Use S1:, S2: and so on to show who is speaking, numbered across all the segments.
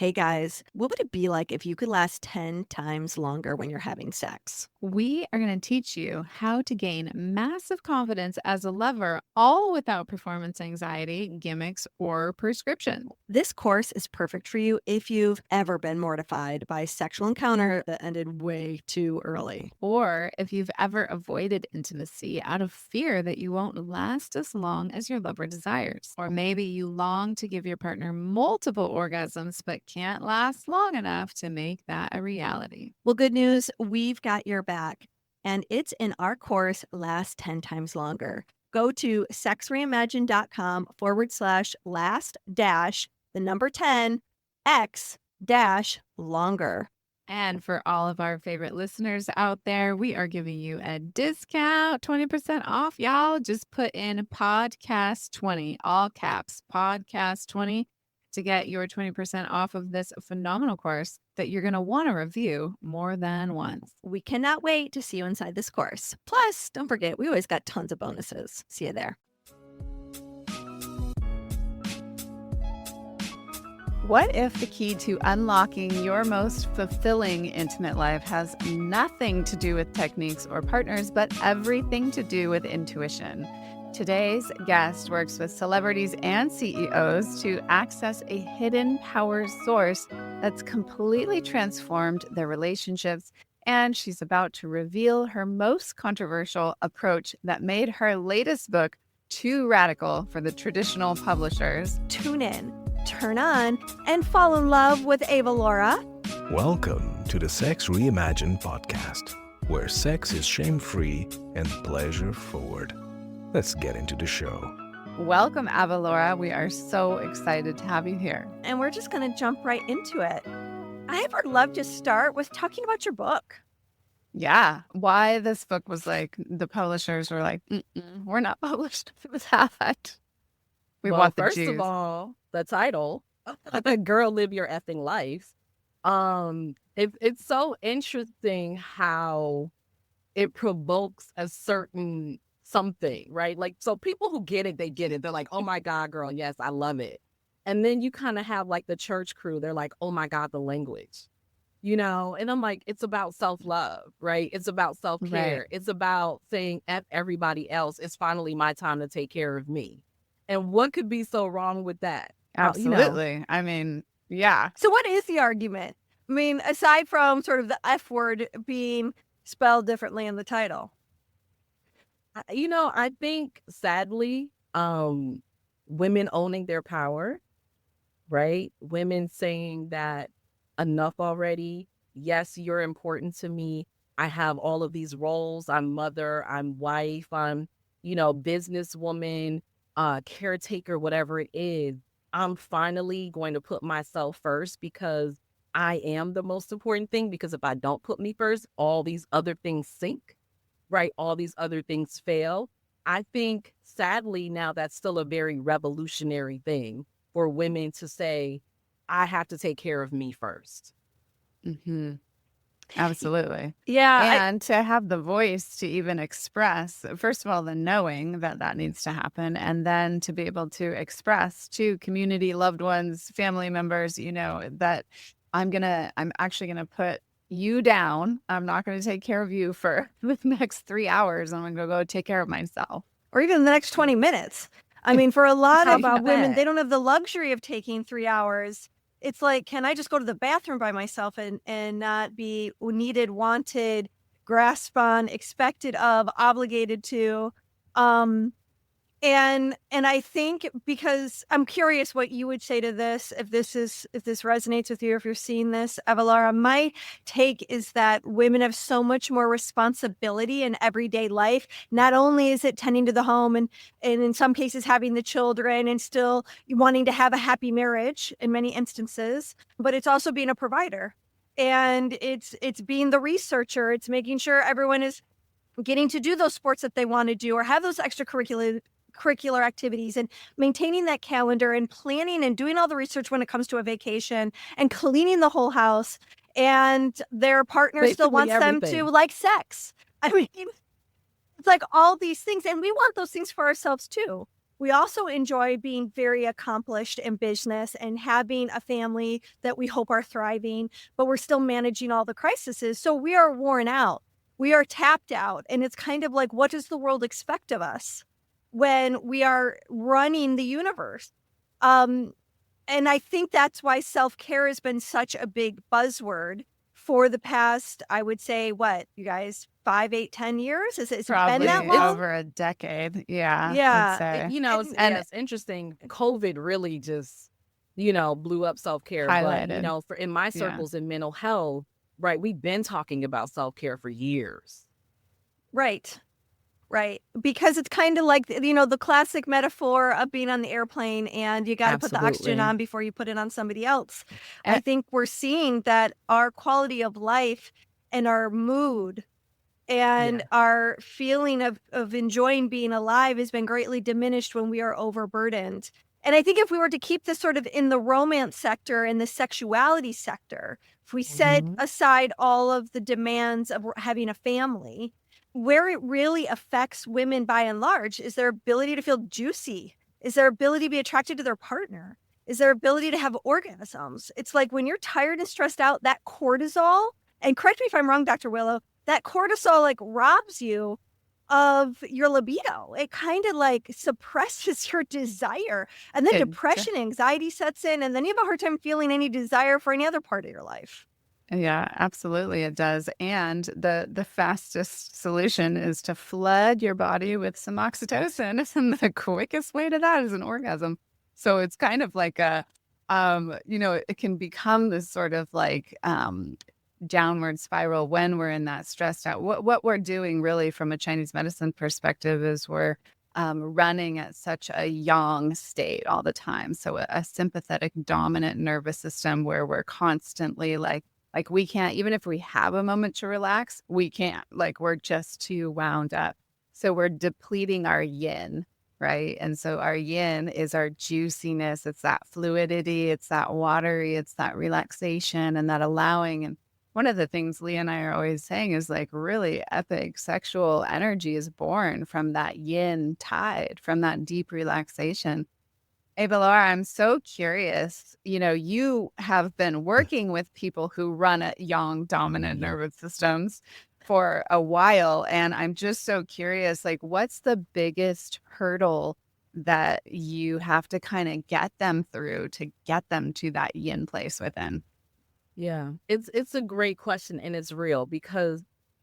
S1: Hey guys, what would it be like if you could last 10 times longer when you're having sex?
S2: We are going to teach you how to gain massive confidence as a lover, all without performance anxiety, gimmicks, or prescription.
S1: This course is perfect for you if you've ever been mortified by a sexual encounter that ended way too early.
S2: Or if you've ever avoided intimacy out of fear that you won't last as long as your lover desires. Or maybe you long to give your partner multiple orgasms but can't last long enough to make that a reality.
S1: Well, good news, we've got your back, and it's in our course, Last 10 Times Longer. Go to sexreimagined.com/last dash the number 10 X dash longer.
S2: And for all of our favorite listeners out there, we are giving you a discount, 20% off, y'all. Just put in podcast 20, all caps, podcast 20 to get your 20% off of this phenomenal course that you're going to want to review more than once.
S1: We cannot wait to see you inside this course. Plus, don't forget, we always got tons of bonuses. See you there.
S2: What if the key to unlocking your most fulfilling intimate life has nothing to do with techniques or partners, but everything to do with intuition? Today's guest works with celebrities and CEOs to access a hidden power source that's completely transformed their relationships, and she's about to reveal her most controversial approach that made her latest book too radical for the traditional publishers.
S1: Tune in, turn on, and fall in love with Avalaura.
S3: Welcome to the Sex Reimagined podcast, where sex is shame-free and pleasure-forward. Let's get into the show.
S2: Welcome, Avalaura. We are so excited to have you here.
S1: And we're just going to jump right into it. I would love to start with talking about your book.
S2: Yeah. Why this book was like, the publishers were like, we're not published with that. We want the
S4: first
S2: juice.
S4: of all, the title, Girl, Live Your Effing Life. It's so interesting how it provokes a certain something, right? Like, so people who get it, they get it. They're like, oh my God, girl, yes, I love it. And then you kind of have like the church crew. They're like, oh my God, the language, and I'm like, it's about self-love, right? It's about self-care.
S2: Right.
S4: It's about saying, F everybody else, it's finally my time to take care of me. And what could be so wrong with that?
S2: Absolutely. I mean, yeah.
S1: So what is the argument? I mean, aside from sort of the F word being spelled differently in the title.
S4: I think sadly, women owning their power, right? Women saying that enough already. Yes, you're important to me. I have all of these roles. I'm mother, I'm wife, I'm, businesswoman, caretaker, whatever it is. I'm finally going to put myself first because I am the most important thing. Because if I don't put me first, all these other things sink, right? All these other things fail. I think sadly now that's still a very revolutionary thing for women to say, I have to take care of me first.
S2: Mm-hmm. Absolutely.
S1: Yeah.
S2: And to have the voice to even express, first of all, the knowing that that needs to happen, and then to be able to express to community, loved ones, family members, that I'm actually going to put you down. I'm not going to take care of you for the next 3 hours. I'm going to go take care of myself.
S1: Or even the next 20 minutes. I mean, for a lot of
S2: About
S1: women,
S2: that.
S1: they don't have the luxury of taking 3 hours. It's like, can I just go to the bathroom by myself and not be needed, wanted, grasped on, expected of, obligated to? And I think, because I'm curious what you would say to this, if this resonates with you, if you're seeing this, Avalaura. My take is that women have so much more responsibility in everyday life. Not only is it tending to the home and in some cases having the children and still wanting to have a happy marriage in many instances, but it's also being a provider. And it's being the researcher. It's making sure everyone is getting to do those sports that they want to do or have those extracurricular activities, and maintaining that calendar and planning and doing all the research when it comes to a vacation and cleaning the whole house. And their partner still wants them to like sex. I mean, it's like all these things, and we want those things for ourselves too. We also enjoy being very accomplished in business and having a family that we hope are thriving, but we're still managing all the crises. So we are worn out. We are tapped out. And it's kind of like, what does the world expect of us when we are running the universe? And I think that's why self-care has been such a big buzzword for the past, I would say, what, you guys, 5, 8, 10 years? Has it been
S2: Probably
S1: that long?
S2: over a decade. Yeah,
S1: Yeah.
S2: I'd say.
S4: You know, it's,
S2: And
S4: it's interesting. COVID really just, blew up self-care. But,
S2: highlighted.
S4: in my
S2: Yeah.
S4: circles in mental health, right, we've been talking about self-care for years.
S1: Right. Right. Because it's kind of like, the classic metaphor of being on the airplane and you got to put the oxygen
S4: Absolutely.
S1: on before you put it on somebody else.
S2: And-
S1: I think we're seeing that our quality of life and our mood and
S4: Yeah.
S1: our feeling of enjoying being alive has been greatly diminished when we are overburdened. And I think if we were to keep this sort of in the romance sector and the sexuality sector, if we set
S4: Mhm.
S1: aside all of the demands of having a family, where it really affects women by and large is their ability to feel juicy, is their ability to be attracted to their partner, is their ability to have orgasms. It's like when you're tired and stressed out, that cortisol, and correct me if I'm wrong, Dr. Willow, that cortisol like robs you of your libido. It kind of like suppresses your desire. And then
S2: It
S1: depression, anxiety sets in, and then you have a hard time feeling any desire for any other part of your life.
S2: Yeah, absolutely it does. And the fastest solution is to flood your body with some oxytocin. And the quickest way to that is an orgasm. So it's kind of like it can become this sort of like downward spiral when we're in that stressed out. What we're doing really from a Chinese medicine perspective is we're running at such a yang state all the time. So a sympathetic dominant nervous system where we're constantly like we can't, even if we have a moment to relax, we can't. Like we're just too wound up. So we're depleting our yin, right? And so our yin is our juiciness. It's that fluidity. It's that watery. It's that relaxation and that allowing. And one of the things Lee and I are always saying is like really epic sexual energy is born from that yin tide, from that deep relaxation. Avalaura, I'm so curious. You have been working with people who run at yang dominant nervous systems for a while. And I'm just so curious, like, what's the biggest hurdle that you have to kind of get them through to get them to that yin place within?
S4: Yeah, it's a great question, and it's real because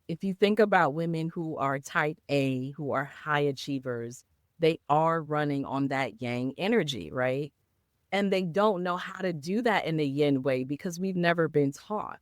S4: if you think about women who are type A, who are high achievers, they are running on that yang energy, right? And they don't know how to do that in the yin way because we've never been taught.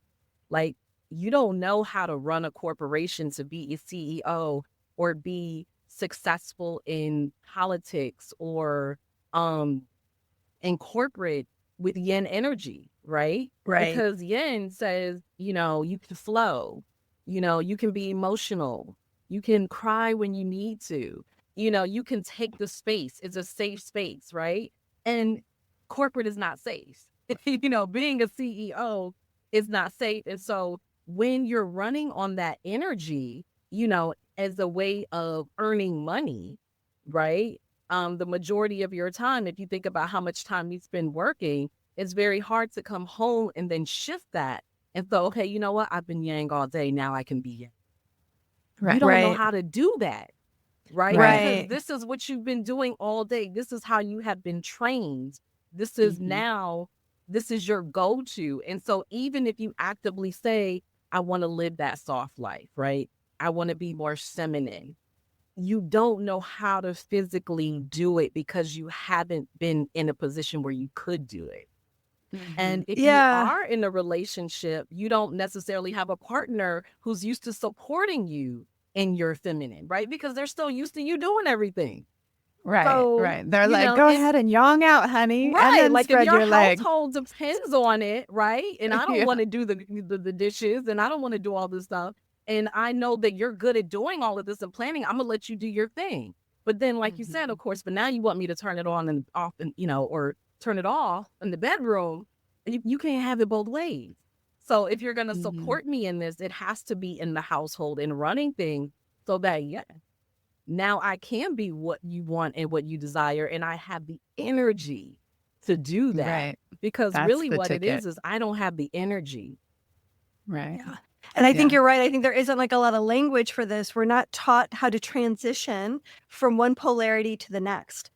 S4: Like, you don't know how to run a corporation to be a CEO or be successful in politics or in corporate with yin energy, right?
S1: Right.
S4: Because yin says, you can flow, you can be emotional, you can cry when you need to, you can take the space. It's a safe space, right? And corporate is not safe. Being a CEO is not safe. And so when you're running on that energy, as a way of earning money, right? The majority of your time, if you think about how much time you spend working, it's very hard to come home and then shift that. And so, okay, you know what? I've been yang all day. Now I can be yang. You don't know how to do that, right?
S1: Right.
S4: Because this is what you've been doing all day. This is how you have been trained. This is this is your go-to. And so even if you actively say, I want to live that soft life, right? I want to be more feminine. You don't know how to physically do it because you haven't been in a position where you could do it. And if you are in a relationship, you don't necessarily have a partner who's used to supporting you in your feminine, right? Because they're still used to you doing everything.
S2: Right,
S4: So,
S2: right. They're like, go ahead and yang out, honey.
S4: Right.
S2: And then
S4: Like
S2: spread
S4: if your
S2: your leg.
S4: household depends on it, right? And I don't
S2: Yeah.
S4: want to do the dishes and I don't want to do all this stuff. And I know that you're good at doing all of this and planning. I'm going to let you do your thing. But then, like you said, of course, but now you want me to turn it on and off and, or turn it off in the bedroom. And you can't have it both ways. So if you're going to support me in this, it has to be in the household and running things so that, now I can be what you want and what you desire, and I have the energy to do that.
S2: Right.
S4: Because
S2: That's
S4: really
S2: the
S4: what it
S2: ticket.
S4: is I don't have the energy.
S2: Right.
S1: Yeah. And I think
S2: Yeah.
S1: you're right. I think there isn't like a lot of language for this. We're not taught how to transition from one polarity to the next,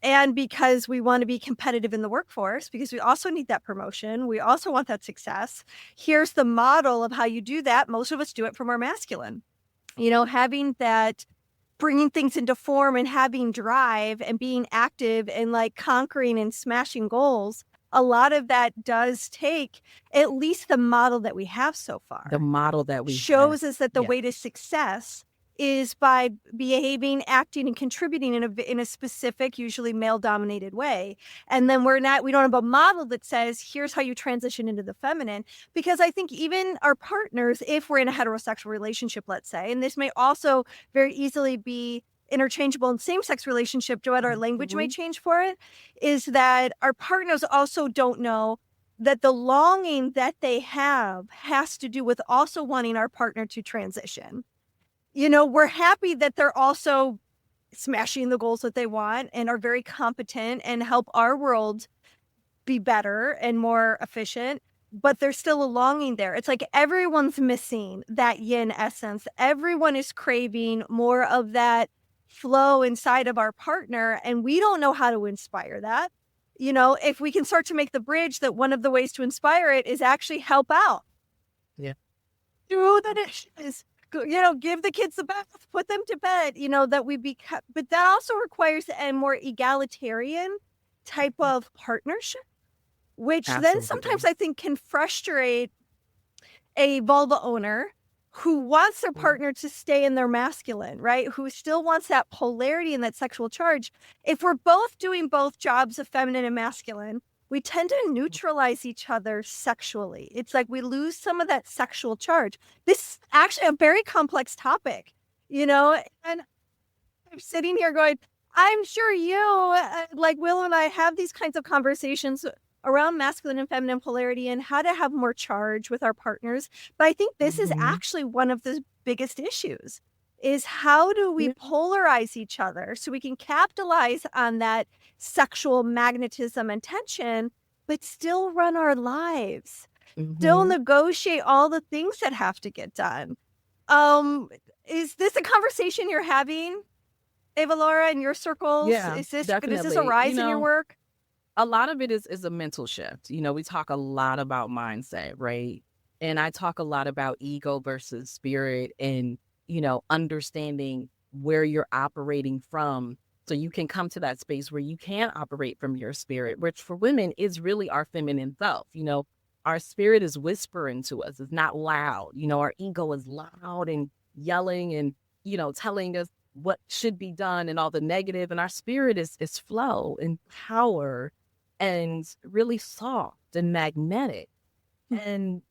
S1: and because we want to be competitive in the workforce, because we also need that promotion. We also want that success. Here's the model of how you do that. Most of us do it from our masculine, having that, bringing things into form and having drive and being active and like conquering and smashing goals. A lot of that does take at least the model that we have so far.
S4: The model that we
S1: shows
S4: have.
S1: us that the
S4: Yeah.
S1: way to success is by behaving, acting, and contributing in a specific, usually male-dominated way. And then we don't have a model that says, here's how you transition into the feminine. Because I think even our partners, if we're in a heterosexual relationship, let's say, and this may also very easily be interchangeable in same-sex relationship, what our language may change for it, is that our partners also don't know that the longing that they have has to do with also wanting our partner to transition. We're happy that they're also smashing the goals that they want and are very competent and help our world be better and more efficient, but there's still a longing there. It's like everyone's missing that yin essence. Everyone is craving more of that flow inside of our partner, and we don't know how to inspire that. If we can start to make the bridge that one of the ways to inspire it is actually help out.
S4: Yeah.
S1: Do the dishes, give the kids the bath, put them to bed, that we become, but that also requires a more egalitarian type of partnership, which then sometimes I think can frustrate a vulva owner who wants their partner to stay in their masculine, right? Who still wants that polarity and that sexual charge. If we're both doing both jobs of feminine and masculine, we tend to neutralize each other sexually. It's like we lose some of that sexual charge. This is actually a very complex topic, and I'm sitting here going, I'm sure you, like Will and I, have these kinds of conversations around masculine and feminine polarity and how to have more charge with our partners. But I think this is actually one of the biggest issues, is how do we polarize each other so we can capitalize on that sexual magnetism and tension, but still run our lives, still negotiate all the things that have to get done. Is this a conversation you're having, Avalaura, in your circles?
S4: Yeah,
S1: Does this
S4: definitely.
S1: arise in your work?
S4: A lot of it is a mental shift. We talk a lot about mindset, right? And I talk a lot about ego versus spirit and, understanding where you're operating from so you can come to that space where you can operate from your spirit, which for women is really our feminine self. Our spirit is whispering to us. It's not loud. Our ego is loud and yelling and, telling us what should be done and all the negative. And our spirit is flow and power and really soft and magnetic. And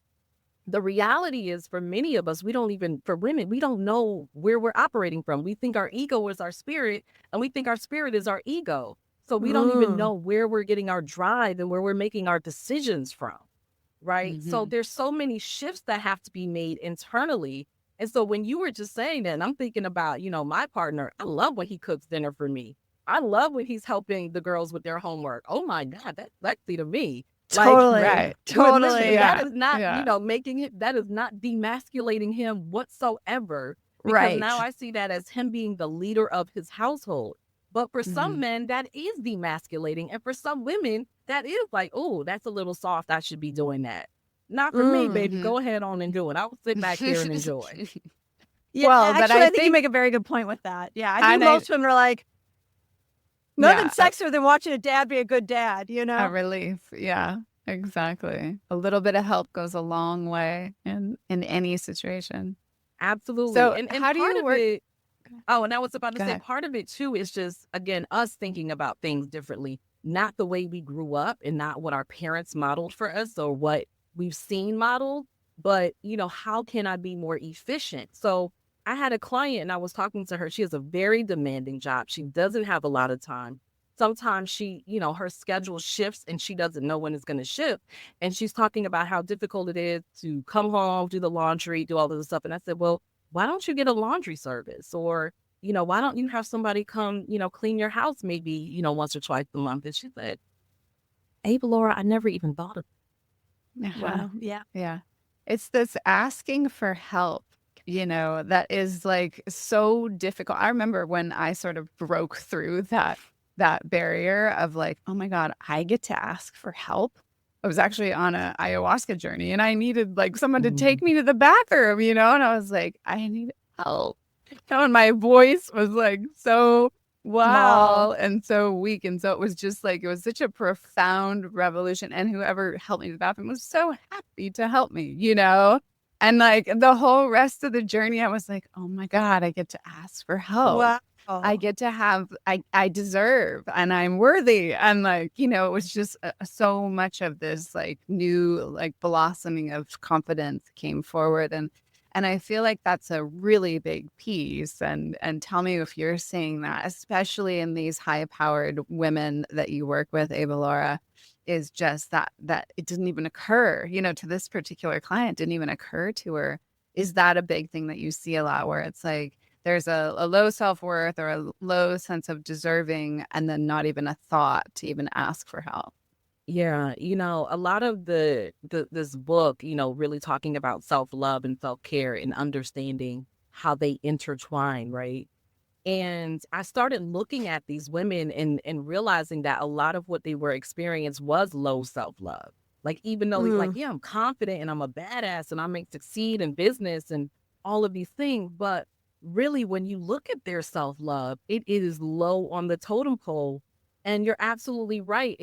S4: the reality is, for many of us, for women, we don't know where we're operating from. We think our ego is our spirit, and we think our spirit is our ego. So we don't even know where we're getting our drive and where we're making our decisions from, right? So there's so many shifts that have to be made internally. And so when you were just saying that, and I'm thinking about, my partner, I love when he cooks dinner for me. I love when he's helping the girls with their homework. Oh my God, that's sexy to me.
S1: Totally.
S2: Right.
S1: Totally.
S4: That is not, making it, that is not demasculating him whatsoever. Because
S1: Right.
S4: now I see that as him being the leader of his household. But for some men, that is demasculating. And for some women, that is like, oh, that's a little soft. I should be doing that. Not for me, baby. Go ahead on and do it. I'll sit back here and enjoy.
S1: Yeah,
S2: Well, but
S1: actually,
S2: I
S1: I think you make a very good point with that. Yeah, I think most women are like, nothing sexier than watching a dad be a good dad,
S2: A relief. Yeah, exactly. A little bit of help goes a long way in any situation.
S4: Absolutely.
S2: So
S4: and
S2: how do you
S4: part of
S2: work?
S4: it, and I was about to
S2: Go
S4: say,
S2: ahead.
S4: part of it too is just, again, us thinking about things differently, not the way we grew up and not what our parents modeled for us or what we've seen modeled, but, how can I be more efficient? So I had a client and I was talking to her. She has a very demanding job. She doesn't have a lot of time. Sometimes she, her schedule shifts and she doesn't know when it's going to shift. And she's talking about how difficult it is to come home, do the laundry, do all of this stuff. And I said, well, why don't you get a laundry service? Or, why don't you have somebody come, clean your house maybe, once or twice a month? And she said, Avalaura, I never even thought of
S1: Wow. Yeah.
S2: Yeah. It's this asking for help, that is like so difficult. I remember when I sort of broke through that barrier of like, oh my God, I get to ask for help. I was actually on a ayahuasca journey and I needed like someone to take me to the bathroom, and I was like, I need help. And my voice was like so
S1: Small.
S2: small and so weak. And so it was just like, it was such a profound revolution. And whoever helped me to the bathroom was so happy to help me. And like the whole rest of the journey, I was like, oh my God, I get to ask for help. I
S1: Wow.
S2: get to have, I deserve and I'm worthy. And like, it was just so much of this like new, like blossoming of confidence came forward. And I feel like that's a really big piece. And tell me if you're seeing that, especially in these high-powered women that you work with, Ava Laura, is just that it didn't even occur, to this particular client, didn't even occur to her. Is that a big thing that you see a lot where it's like there's a low self-worth or a low sense of deserving and then not even a thought to even ask for help?
S4: Yeah, a lot of this book, really talking about self-love and self-care and understanding how they intertwine, right? And I started looking at these women and realizing that a lot of what they were experiencing was low self-love. Like even though they're like,
S1: Mm.
S4: yeah, I'm confident and I'm a badass and I may succeed in business and all of these things, but really when you look at their self-love, it is low on the totem pole. And you're absolutely right.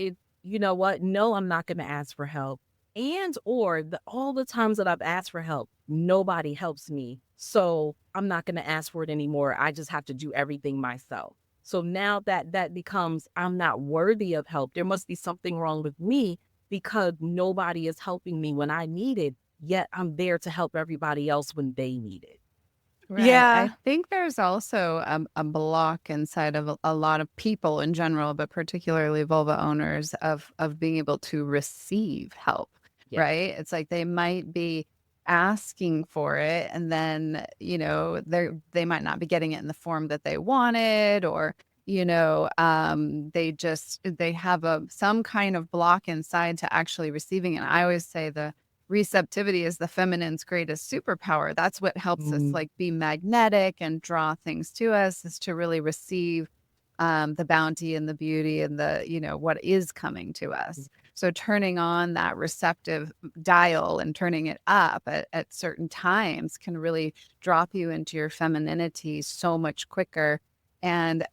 S4: You know what? No, I'm not going to ask for help. And or all the times that I've asked for help, nobody helps me. So I'm not going to ask for it anymore. I just have to do everything myself. So now that becomes, I'm not worthy of help. There must be something wrong with me because nobody is helping me when I need it. Yet I'm there to help everybody else when they need it.
S2: Right. I
S1: Yeah.
S2: think there's also a block inside of a lot of people in general, but particularly vulva owners of being able to receive help,
S4: Yeah.
S2: right? It's like they might be asking for it and then, they might not be getting it in the form that they wanted or, they have some kind of block inside to actually receiving it. And I always say the receptivity is the feminine's greatest superpower. That's what helps us
S4: Mm.
S2: like be magnetic and draw things to us, is to really receive the bounty and the beauty and the, what is coming to us. So turning on that receptive dial and turning it up at certain times can really drop you into your femininity so much quicker. And,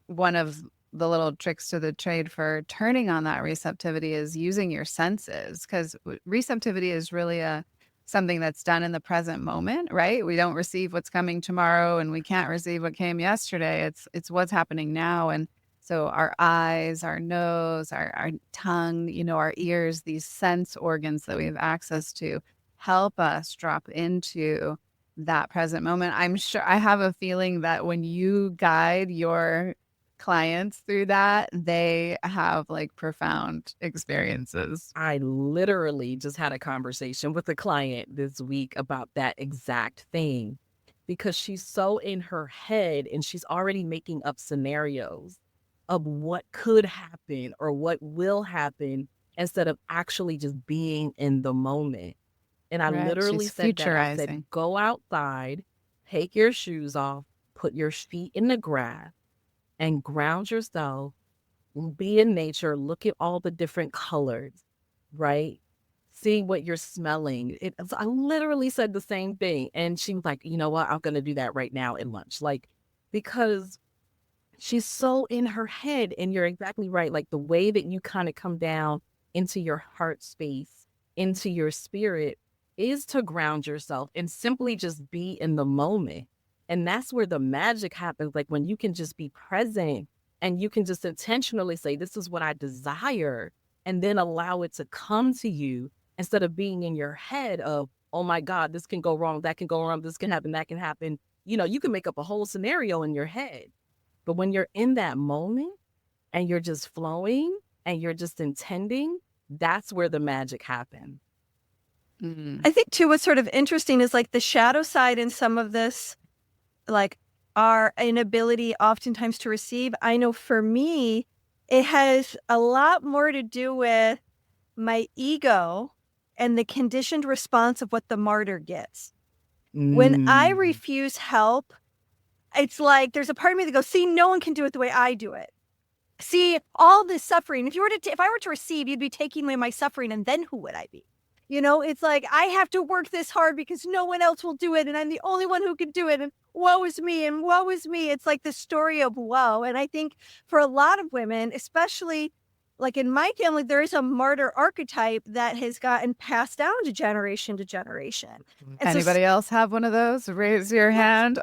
S2: one of the little tricks to the trade for turning on that receptivity is using your senses, because receptivity is really something that's done in the present moment, right? We don't receive what's coming tomorrow and we can't receive what came yesterday. It's what's happening now. And so our eyes, our nose, our tongue, our ears, these sense organs that we have access to help us drop into that present moment. I'm sure, I have a feeling that when you guide your clients through that, they have like profound experiences.
S4: I literally just had a conversation with a client this week about that exact thing because she's so in her head and she's already making up scenarios of what could happen or what will happen instead of actually just being in the moment. And I
S2: Right.
S4: literally
S2: She's
S4: said that. I said,
S2: futurizing.
S4: go outside, take your shoes off, put your feet in the grass and ground yourself, be in nature, look at all the different colors, right? See what you're smelling. I literally said the same thing. And she was like, you know what? I'm going to do that right now at lunch. Like, because she's so in her head. And you're exactly right. Like the way that you kind of come down into your heart space, into your spirit, is to ground yourself and simply just be in the moment. And that's where the magic happens. Like when you can just be present and you can just intentionally say, this is what I desire, and then allow it to come to you instead of being in your head of, oh my God, this can go wrong, that can go wrong, this can happen, that can happen. You can make up a whole scenario in your head. But when you're in that moment and you're just flowing and you're just intending, that's where the magic happens.
S2: Mm.
S1: I think too, what's sort of interesting is like the shadow side in some of this, like our inability oftentimes to receive. I know for me, it has a lot more to do with my ego and the conditioned response of what the martyr gets. When I
S4: Mm.
S1: refuse help, it's like there's a part of me that goes, see, no one can do it the way I do it. See, all this suffering, if I were to receive, you'd be taking away my suffering, and then who would I be? It's like I have to work this hard because no one else will do it, and I'm the only one who can do it, and woe is me, and woe is me. It's like the story of woe. And I think for a lot of women, especially like in my family, there is a martyr archetype that has gotten passed down to generation. And so
S2: Anybody else have one of those? Raise your hand.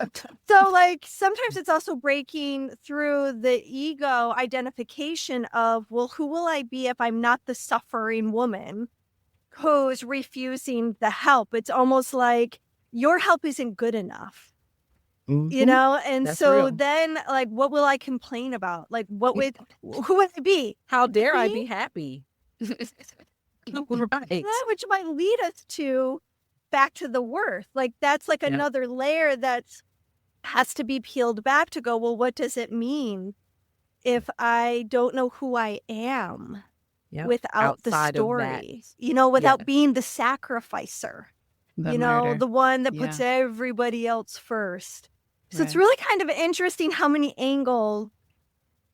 S1: so, like, sometimes it's also breaking through the ego identification of, well, who will I be if I'm not the suffering woman who's refusing the help? It's almost like your help isn't good enough,
S4: Mhm.
S1: And
S4: That's
S1: so
S4: real.
S1: then, like, what will I complain about? Like, who would I be?
S4: How dare I
S1: Me?
S4: be happy? Right.
S1: Yeah, which might lead us to back to the worth. Like, that's like
S4: Yep.
S1: another layer that's has to be peeled back to go, well, what does it mean if I don't know who I am
S4: Yep.
S1: without the
S4: Outside of that.
S1: story, without
S4: Yes.
S1: being the sacrificer,
S2: The martyr.
S1: the one that puts
S2: Yeah.
S1: everybody else first. So it's
S2: Right.
S1: really kind of interesting how many angles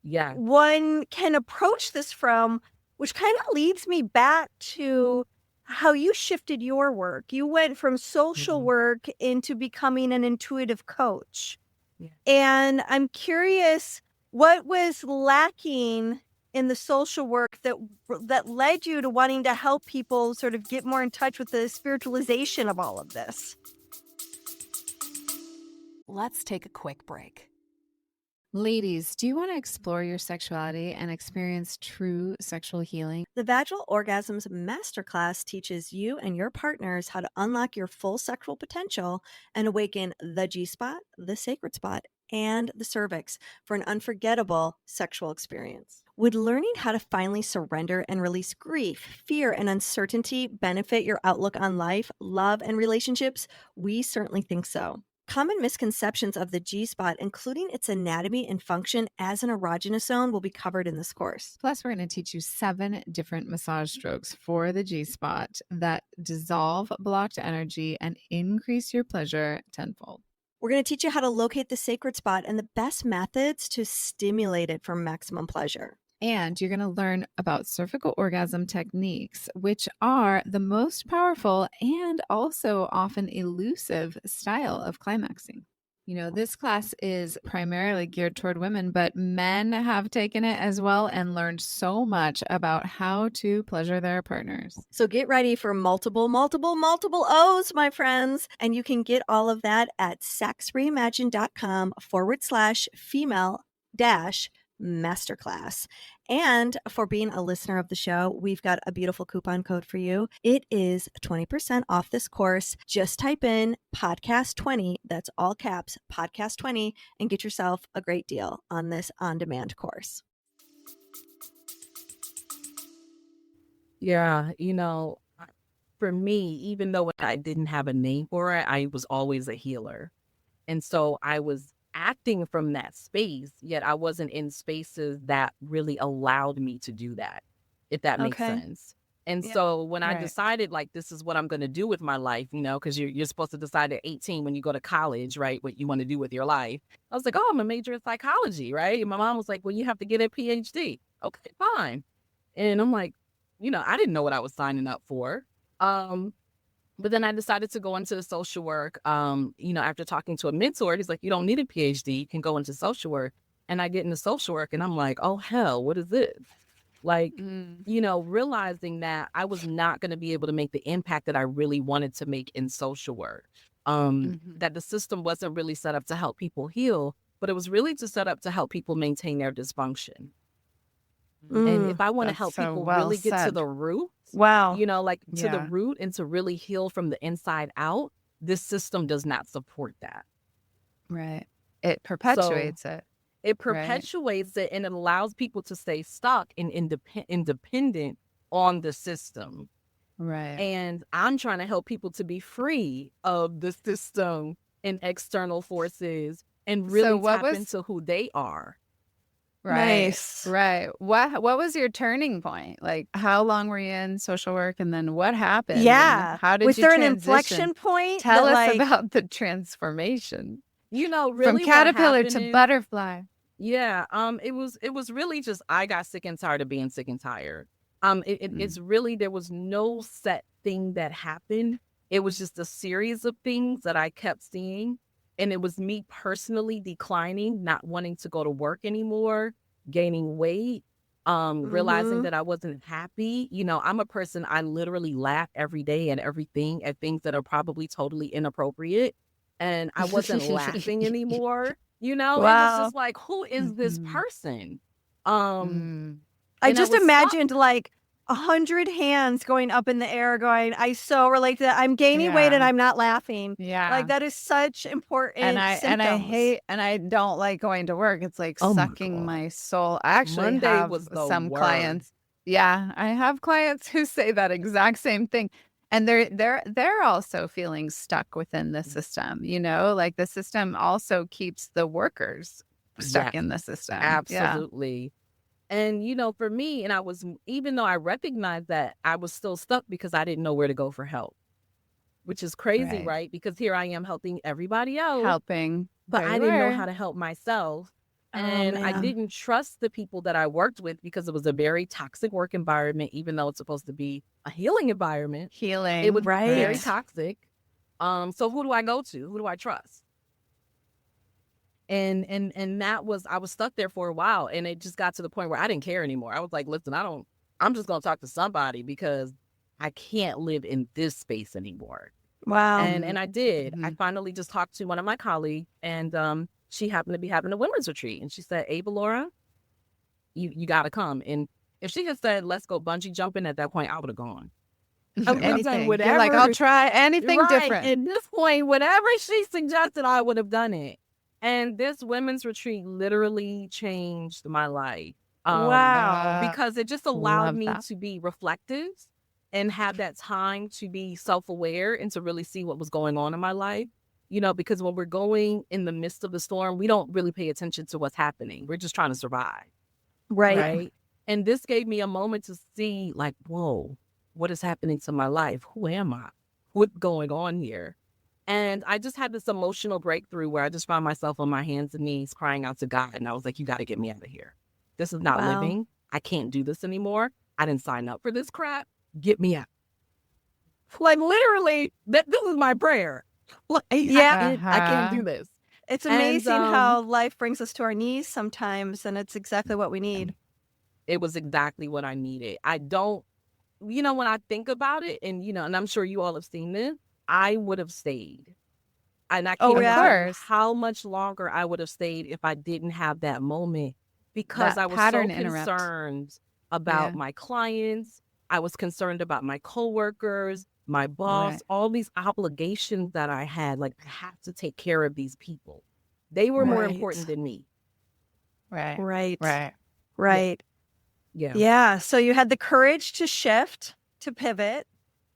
S4: Yeah.
S1: one can approach this from, which kind of leads me back to how you shifted your work. You went from social
S4: Mhm.
S1: work into becoming an intuitive coach.
S4: Yeah.
S1: And I'm curious, what was lacking in the social work that led you to wanting to help people sort of get more in touch with the spiritualization of all of this?
S5: Let's take a quick break.
S2: Ladies, do you want to explore your sexuality and experience true sexual healing?
S1: The Vaginal Orgasms Masterclass teaches you and your partners how to unlock your full sexual potential and awaken the G-spot, the sacred spot, and the cervix for an unforgettable sexual experience. Would learning how to finally surrender and release grief, fear, and uncertainty benefit your outlook on life, love, and relationships? We certainly think so. Common misconceptions of the G-spot, including its anatomy and function as an erogenous zone, will be covered in this course.
S2: Plus, we're going to teach you 7 different massage strokes for the G-spot that dissolve blocked energy and increase your pleasure tenfold.
S1: We're going to teach you how to locate the sacred spot and the best methods to stimulate it for maximum pleasure.
S2: And you're going to learn about cervical orgasm techniques, which are the most powerful and also often elusive style of climaxing. This class is primarily geared toward women, but men have taken it as well and learned so much about how to pleasure their partners.
S1: So get ready for multiple O's, my friends. And you can get all of that at sexreimagined.com/female-masterclass. And for being a listener of the show, we've got a beautiful coupon code for you. It is 20% off this course. Just type in podcast20, that's all caps, podcast20, and get yourself a great deal on this on-demand course.
S4: Yeah. For me, even though I didn't have a name for it, I was always a healer. And so I was acting from that space, yet I wasn't in spaces that really allowed me to do that, if that makes
S1: Okay.
S4: sense. And
S1: Yeah.
S4: so when I
S2: Right.
S4: decided, like, this is what I'm going to do with my life, because you're supposed to decide at 18 when you go to college, right, what you want to do with your life. I was like, oh, I'm a major in psychology, right? And my mom was like, well, you have to get a PhD. Okay, fine. And I'm like, I didn't know what I was signing up for. But then I decided to go into social work. After talking to a mentor, he's like, you don't need a PhD. You can go into social work. And I get into social work and I'm like, oh, hell, what is this? Like, realizing that I was not going to be able to make the impact that I really wanted to make in social work. That the system wasn't really set up to help people heal, but it was really set up to help people maintain their dysfunction. And if I want to
S2: That's
S4: help
S2: so
S4: people
S2: well
S4: really get to
S2: said.
S4: the root,
S1: Wow.
S4: to the
S2: Yeah.
S4: root and to really heal from the inside out, this system does not support that.
S2: Right. It perpetuates it.
S4: It perpetuates it and it allows people to stay stuck and independent on the system.
S2: Right.
S4: And I'm trying to help people to be free of the system and external forces and really
S2: what
S4: tap
S2: was
S4: into who they are.
S2: right?
S1: Nice.
S2: Right. What was your turning point? Like, how long were you in social work, and then what happened? And
S1: Yeah.
S2: how did
S1: Was
S2: you
S1: there an
S2: transition?
S1: inflection point
S2: Tell
S1: that
S2: us
S1: like
S2: about the transformation from
S4: Really what
S2: caterpillar
S4: happened
S2: to
S4: is,
S2: butterfly.
S4: yeah, it was really just I got sick and tired of being sick and tired. It's
S2: Mm.
S4: really there was no set thing that happened. It was just a series of things that I kept seeing, and it was me personally declining, not wanting to go to work anymore, gaining weight, realizing
S1: mhm.
S4: that I wasn't happy. I'm a person, I literally laugh every day at everything, at things that are probably totally inappropriate, and I wasn't laughing anymore. It was
S1: Wow.
S4: just like, who is this
S2: Mhm.
S4: person? Um,
S2: Mm.
S1: I
S4: and I
S1: just
S4: was stuck.
S1: imagined like 100 hands going up in the air going, I so relate to that. I'm gaining weight and
S2: Yeah.
S1: I'm not laughing.
S2: Yeah.
S1: Like that is such
S2: And
S1: important
S2: I
S1: symptoms.
S2: hate and I don't like going to work. It's like
S4: Oh my
S2: sucking
S4: God.
S2: my soul. I actually
S4: Monday
S2: have
S4: was the
S2: some
S4: worst.
S2: clients. Yeah, I have clients who say that exact same thing. And they're also feeling stuck within the system, like the system also keeps the workers stuck
S4: Yes,
S2: in the system. Yeah.
S4: absolutely. And, for me, and even though I recognized that, I was still stuck because I didn't know where to go for help, which is crazy,
S2: Right.
S4: right? Because here I am helping everybody else,
S2: Helping.
S4: but
S2: There
S4: I
S2: you
S4: didn't know
S2: are.
S4: how to help myself.
S1: Oh
S4: And I
S1: man.
S4: didn't trust the people that I worked with because it was a very toxic work environment, even though it's supposed to be a healing environment. It was
S2: Healing.
S4: very
S1: Right.
S2: Right.
S4: toxic. So who do I go to? Who do I trust? And that was, I was stuck there for a while, and it just got to the point where I didn't care anymore. I was like, listen, I'm just gonna talk to somebody because I can't live in this space anymore.
S1: Wow.
S4: And I did. I
S2: Mhm.
S4: finally just talked to one of my colleagues, and she happened to be having a women's retreat, and she said, Avalaura, you gotta come. And if she had said, let's go bungee jumping at that point, I would have gone. I would have done
S2: Anything. You're like, I'll
S4: whatever.
S2: try anything
S4: Right.
S2: different.
S4: At this point, whatever she suggested, I would have done it. And this women's retreat literally changed my life.
S1: Wow.
S4: Because it just allowed
S2: Love
S4: me
S2: that.
S4: to be reflective and have that time to be self-aware and to really see what was going on in my life. Because when we're going in the midst of the storm, we don't really pay attention to what's happening. We're just trying to survive.
S1: Right.
S4: Right. And this gave me a moment to see, like, whoa, what is happening to my life? Who am I? What's going on here? And I just had this emotional breakthrough where I just found myself on my hands and knees crying out to God. And I was like, you got to get me out of here. This is not
S1: Wow.
S4: living. I can't do this anymore. I didn't sign up for this crap. Get me out. Like, literally, this is my prayer. Like,
S1: Yeah.
S4: I can't do
S2: Uh-huh.
S4: this.
S1: It's
S4: And
S1: amazing how life brings us to our knees sometimes, and it's exactly what we need.
S4: it was exactly what I needed. I don't, when I think about it, and, and I'm sure you all have seen this, I would have stayed. And I
S1: Oh,
S4: can't
S2: Of
S1: yeah?
S4: tell you
S2: course.
S4: how much longer I would have stayed if I didn't have that moment, because
S2: That
S4: I was so
S2: pattern interrupt.
S4: concerned about
S2: Yeah.
S4: my clients. I was concerned about my coworkers, my boss,
S2: Right.
S4: all these obligations that I had. Like, I have to take care of these people. They were more
S1: Right.
S4: important than me.
S2: Right.
S1: Right.
S2: Right.
S1: Right.
S4: Yeah.
S1: Yeah. So you had the courage to shift, to pivot.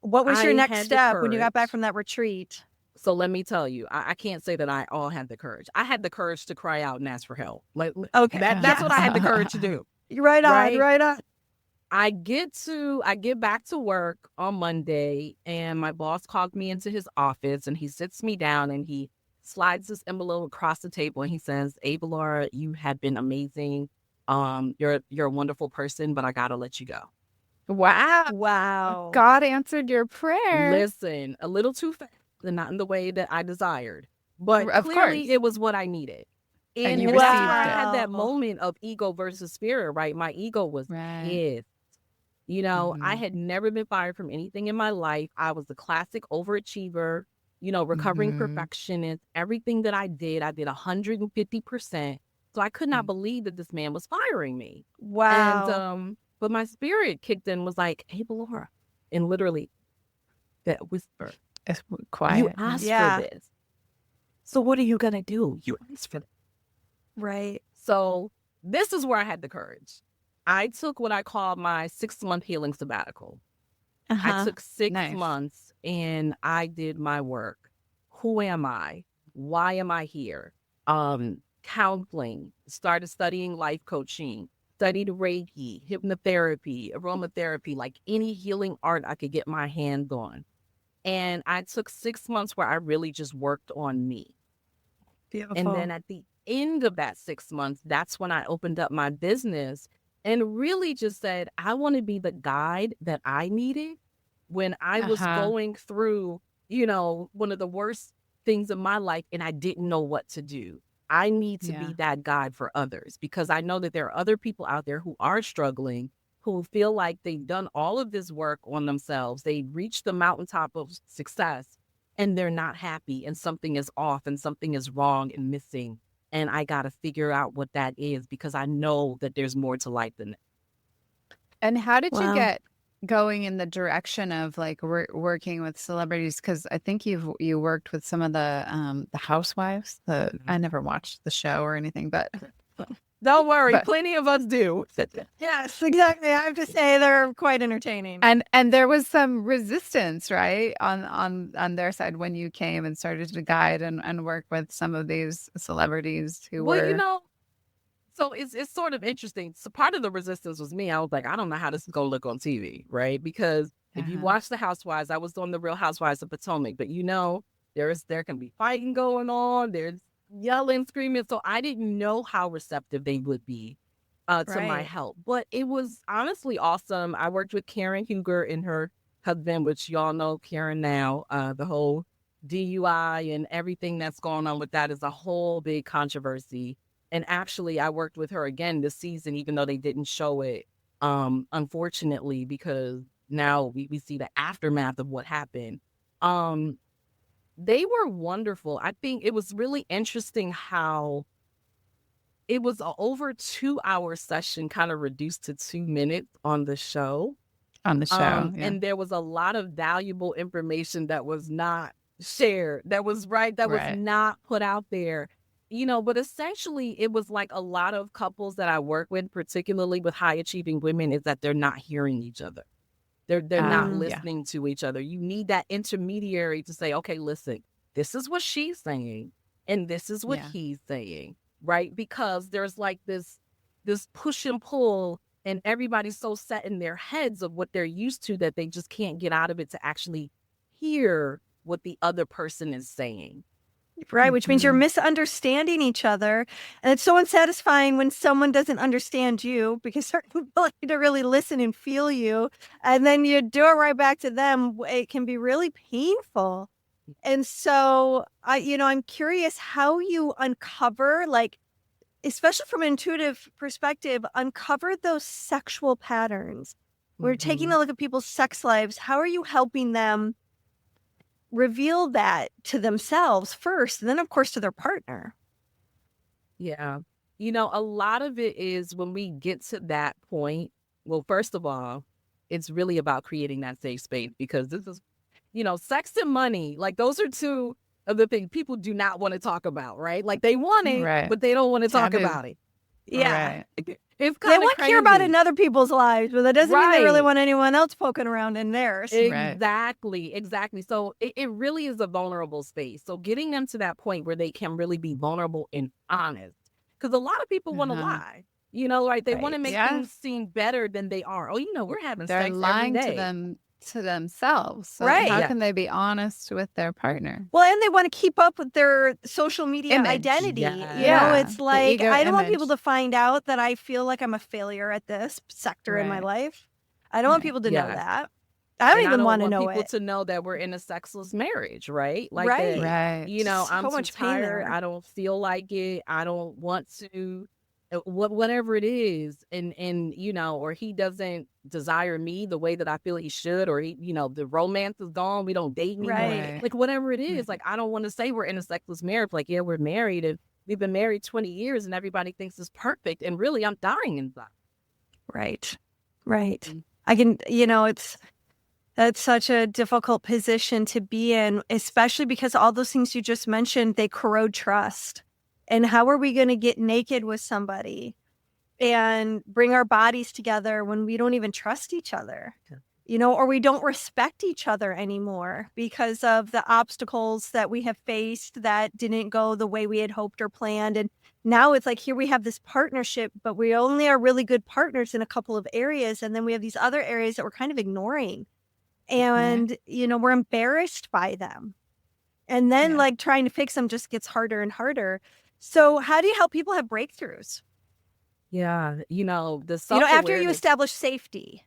S1: What was your
S4: I
S1: next
S4: had the
S1: step when you got back
S4: courage.
S1: from that retreat?
S4: So let me tell you, I can't say that I all had the courage. I had the courage to cry out and ask for help. Like,
S1: Okay.
S4: that's what I had the courage to do.
S1: Right on.
S4: Right.
S1: Right on.
S4: I get back to work on Monday, and my boss called me into his office, and he sits me down and he slides this envelope across the table, and he says, Avalaura, you have been amazing. You're a wonderful person, but I gotta let you go.
S2: Wow.
S1: Wow.
S2: God answered your prayer.
S4: Listen, a little too fast and not in the way that I desired, but
S2: Of
S4: clearly
S2: course.
S4: it was what I needed.
S2: And you
S4: that's where
S2: received
S4: I
S2: it.
S4: had that
S1: Wow.
S4: moment of ego versus spirit, right? My ego was
S2: Right.
S4: pissed. I
S2: Mhm.
S4: had never been fired from anything in my life. I was the classic overachiever, recovering
S2: Mhm.
S4: perfectionist. Everything that I did 150%. So I could not
S2: Mm.
S4: believe that this man was firing me.
S1: Wow.
S4: And but my spirit kicked in, was like, hey, Laura, and literally that whisper,
S2: It's
S4: you
S2: quiet.
S4: asked
S1: Yeah.
S4: for this. So what are you gonna do? You asked for this.
S1: Right.
S4: So this is where I had the courage. I took what I call my 6-month healing sabbatical. I
S1: Uh-huh.
S4: took 6
S2: Nice.
S4: months and I did my work. Who am I? Why am I here? counseling, started studying life coaching, studied Reiki, hypnotherapy, aromatherapy, like any healing art I could get my hands on. And I took 6 months where I really just worked on me. And then
S1: Beautiful.
S4: at the end of that 6 months, that's when I opened up my business and really just said, I want to be the guide that I needed when I was going through, one of the worst things in my life and I didn't know what to do. I need to be that guide for others because I know that there are other people out there who are struggling, who feel like they've done all of this work on themselves. They reached the mountaintop of success and they're not happy and something is off and something is wrong and missing. And I got to figure out what that is because I know that there's more to life than that.
S2: And how did you
S1: Wow.
S2: get going in the direction of like working with celebrities? Because I think you worked with some of the housewives. I never watched the show or anything, but
S4: Don't worry,
S2: But-
S4: plenty of us do.
S1: Yes, exactly. I have to say they're quite entertaining.
S2: and there was some resistance, right, on their side when you came and started to guide and work with some of these celebrities who
S4: Well,
S2: were.
S4: so it's sort of interesting. So part of the resistance was me. I was like, I don't know how this is going to look on TV, right? Because if you watch The Housewives, I was on The Real Housewives of Potomac, but there can be fighting going on. There's yelling, screaming. So I didn't know how receptive they would be to my
S1: Right.
S4: help. But it was honestly awesome. I worked with Karen Huger and her husband, which y'all know Karen now. The whole DUI and everything that's going on with that is a whole big controversy. And actually, I worked with her again this season, even though they didn't show it, unfortunately, because now we see the aftermath of what happened. They were wonderful. I think it was really interesting how it was an over 2-hour session, kind of reduced to 2 minutes on the show.
S2: On the show,
S4: And there was a lot of valuable information that was not shared, that was not put out there. But essentially it was like a lot of couples that I work with, particularly with high achieving women, is that they're not hearing each other. They're not listening to each other. You need that intermediary to say, okay, listen, this is what she's saying and this is what he's saying, right? Because there's like this push and pull and everybody's so set in their heads of what they're used to that they just can't get out of it to actually hear what the other person is saying.
S1: Right, which means you're misunderstanding each other. And it's so unsatisfying when someone doesn't understand you because they're ability to really listen and feel you. And then you do it right back to them. It can be really painful. And so, I'm curious how you uncover, like, especially from an intuitive perspective, uncover those sexual patterns. We're taking a look at people's sex lives. How are you helping them reveal that to themselves first, and then, of course, to their partner?
S4: Yeah. A lot of it is when we get to that point. Well, first of all, it's really about creating that safe space because this is, sex and money, like those are two of the things people do not want to talk about, right? Like they want it, but they don't want to talk about it.
S1: Yeah.
S4: It's
S1: They
S4: kind of
S1: want to hear about it in other people's lives, but that doesn't mean they really want anyone else poking around in theirs.
S4: Exactly. So it really is a vulnerable space. So getting them to that point where they can really be vulnerable and honest, because a lot of people want to lie, right? They want to make things seem better than they are. Oh, we're having
S2: They're
S4: sex
S2: lying
S4: every day.
S2: to themselves. So
S1: Right.
S2: how can they be honest with their partner?
S1: Well, and they want to keep up with their social media
S2: Image.
S1: identity.
S2: Yeah.
S1: It's
S2: The
S1: like,
S2: ego
S1: I don't want people
S2: image.
S1: to find out that I feel like I'm a failure at this sector in my
S2: Right.
S1: life. I don't want
S2: Right.
S1: people to know
S4: Yeah.
S1: that. I don't
S4: And
S1: even want to know
S4: people
S1: it.
S4: to know that we're in a sexless marriage, right? Like
S1: Right.
S4: that,
S2: Right.
S4: I'm
S1: So
S4: too
S1: much pain
S4: tired.
S1: there.
S4: I don't feel like it. I don't want to, whatever it is. And, or he doesn't desire me the way that I feel he should, or he, the romance is gone. We don't date anymore.
S1: Right.
S4: Like whatever it is, like, I don't want to say we're in a sexless marriage. Like, yeah, we're married and we've been married 20 years and everybody thinks it's perfect. And really I'm dying inside.
S1: Right. I can, that's such a difficult position to be in, especially because all those things you just mentioned, they corrode trust. And how are we going to get naked with somebody and bring our bodies together when we don't even trust each other? or we don't respect each other anymore because of the obstacles that we have faced that didn't go the way we had hoped or planned. And now it's like, here we have this partnership, but we only are really good partners in a couple of areas. And then we have these other areas that we're kind of ignoring. And, we're embarrassed by them. And then like trying to fix them just gets harder and harder. So how do you help people have breakthroughs?
S4: Yeah. The
S1: After you
S4: self-awareness.
S1: establish safety.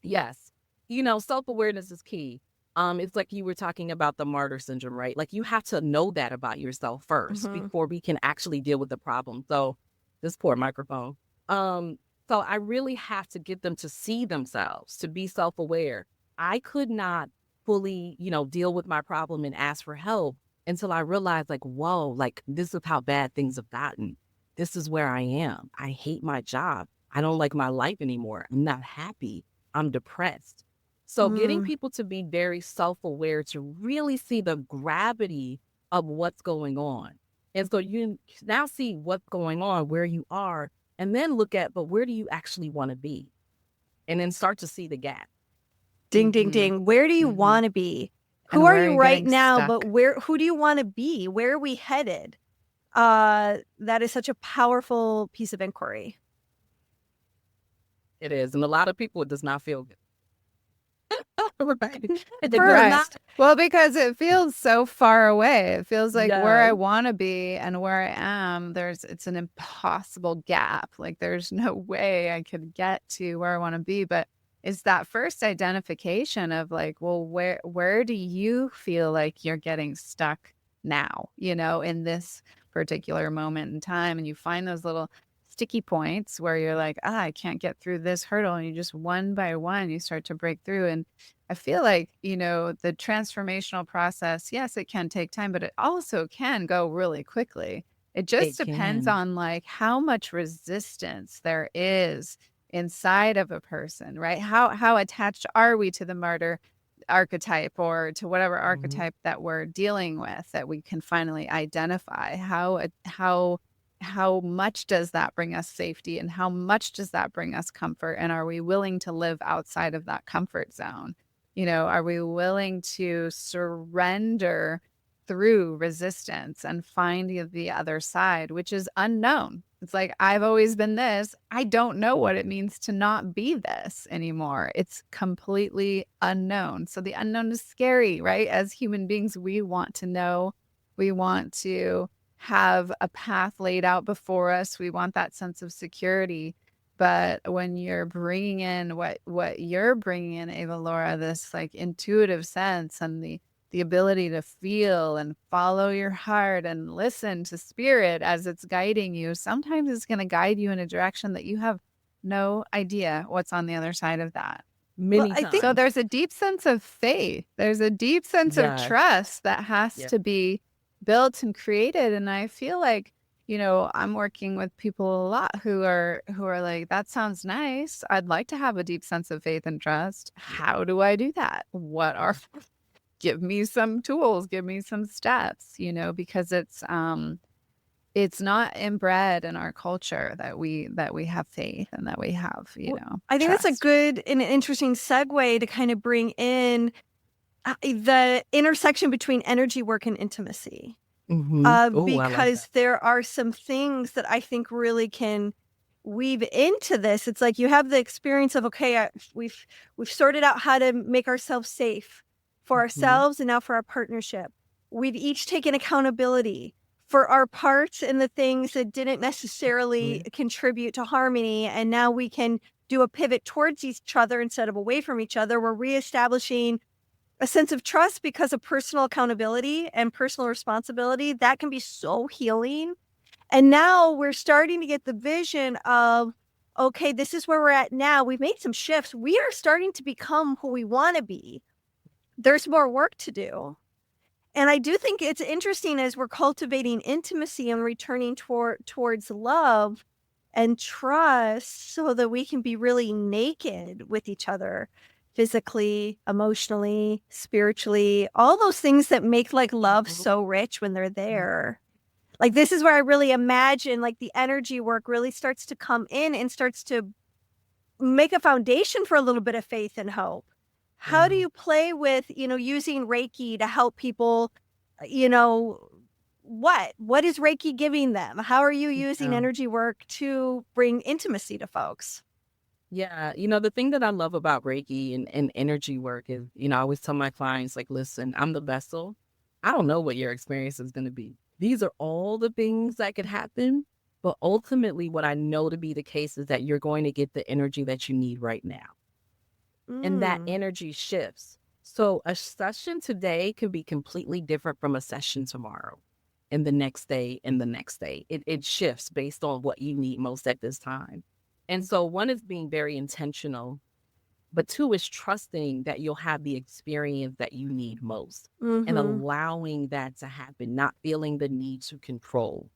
S4: Yes. Self-awareness is key. It's like you were talking about the martyr syndrome, right? Like you have to know that about yourself first before we can actually deal with the problem. So this poor microphone. So I really have to get them to see themselves, to be self-aware. I could not fully, deal with my problem and ask for help until I realized like, whoa, like this is how bad things have gotten. This is where I am. I hate my job. I don't like my life anymore. I'm not happy. I'm depressed. So getting people to be very self-aware, to really see the gravity of what's going on. And so you now see what's going on, where you are, and then look at, but where do you actually want to be? And then start to see the gap.
S1: Ding, ding, ding. Where do you want to be?
S2: And
S1: Who are
S2: where are
S1: you
S2: you
S1: right
S2: getting
S1: now?
S2: stuck?
S1: But who do you want to be? Where are we headed? That is such a powerful piece of inquiry.
S4: It is. And a lot of people, it does not feel good. Right.
S1: First,
S2: Well, because it feels so far away. It feels like where I
S4: Yes.
S2: want to be and where I am, it's an impossible gap. Like there's no way I could get to where I want to be. But it's that first identification of like, well, where do you feel like you're getting stuck now, in this particular moment in time? And you find those little sticky points where you're like, I can't get through this hurdle. And you just one by one, you start to break through. And I feel like, the transformational process, yes, it can take time, but it also can go really quickly. It just
S4: It
S2: depends
S4: can.
S2: on like how much resistance there is inside of a person, right? How attached are we to the martyr archetype or to whatever archetype that we're dealing with that we can finally identify? How much does that bring us safety and how much does that bring us comfort? And are we willing to live outside of that comfort zone? Are we willing to surrender through resistance and find the other side, which is unknown? It's like, I've always been this. I don't know what it means to not be this anymore. It's completely unknown. So the unknown is scary, right? As human beings, we want to know. We want to have a path laid out before us. We want that sense of security. But when you're bringing in what you're bringing in, Avalaura, this like intuitive sense and the ability to feel and follow your heart and listen to spirit as it's guiding you, sometimes it's going to guide you in a direction that you have no idea what's on the other side of that.
S4: Many
S1: I
S4: times.
S1: think
S2: So there's a deep sense of faith. There's a deep sense of
S4: Yes.
S2: trust that has
S4: Yeah.
S2: to be built and created. And I feel like, I'm working with people a lot who are like, that sounds nice. I'd like to have a deep sense of faith and trust. How do I do that? Give me some tools, give me some steps, because it's not inbred in our culture that we have faith and that we have,
S1: I think that's a
S2: trust.
S1: good and an interesting segue to kind of bring in the intersection between energy work and intimacy.
S4: Oh, I like
S1: Because
S4: that.
S1: there are some things that I think really can weave into this. It's like you have the experience of, okay, we've sorted out how to make ourselves safe for ourselves and now for our partnership. We've each taken accountability for our parts and the things that didn't necessarily contribute to harmony. And now we can do a pivot towards each other instead of away from each other. We're reestablishing a sense of trust because of personal accountability and personal responsibility. That can be so healing. And now we're starting to get the vision of, okay, this is where we're at now. We've made some shifts. We are starting to become who we want to be. There's more work to do. And I do think it's interesting as we're cultivating intimacy and returning towards love and trust so that we can be really naked with each other, physically, emotionally, spiritually, all those things that make like love so rich when they're there. Like this is where I really imagine like the energy work really starts to come in and starts to make a foundation for a little bit of faith and hope. How do you play with, using Reiki to help people, you know, what is Reiki giving them? How are you using
S4: Yeah.
S1: energy work to bring intimacy to folks?
S4: Yeah, the thing that I love about Reiki and energy work is, I always tell my clients, like, listen, I'm the vessel. I don't know what your experience is going to be. These are all the things that could happen. But ultimately, what I know to be the case is that you're going to get the energy that you need right now. And that
S1: Mm.
S4: energy shifts. So a session today could be completely different from a session tomorrow and the next day and the next day. It shifts based on what you need most at this time. And so one is being very intentional, but two is trusting that you'll have the experience that you need most and
S1: Mhm.
S4: allowing that to happen, not feeling the need to control,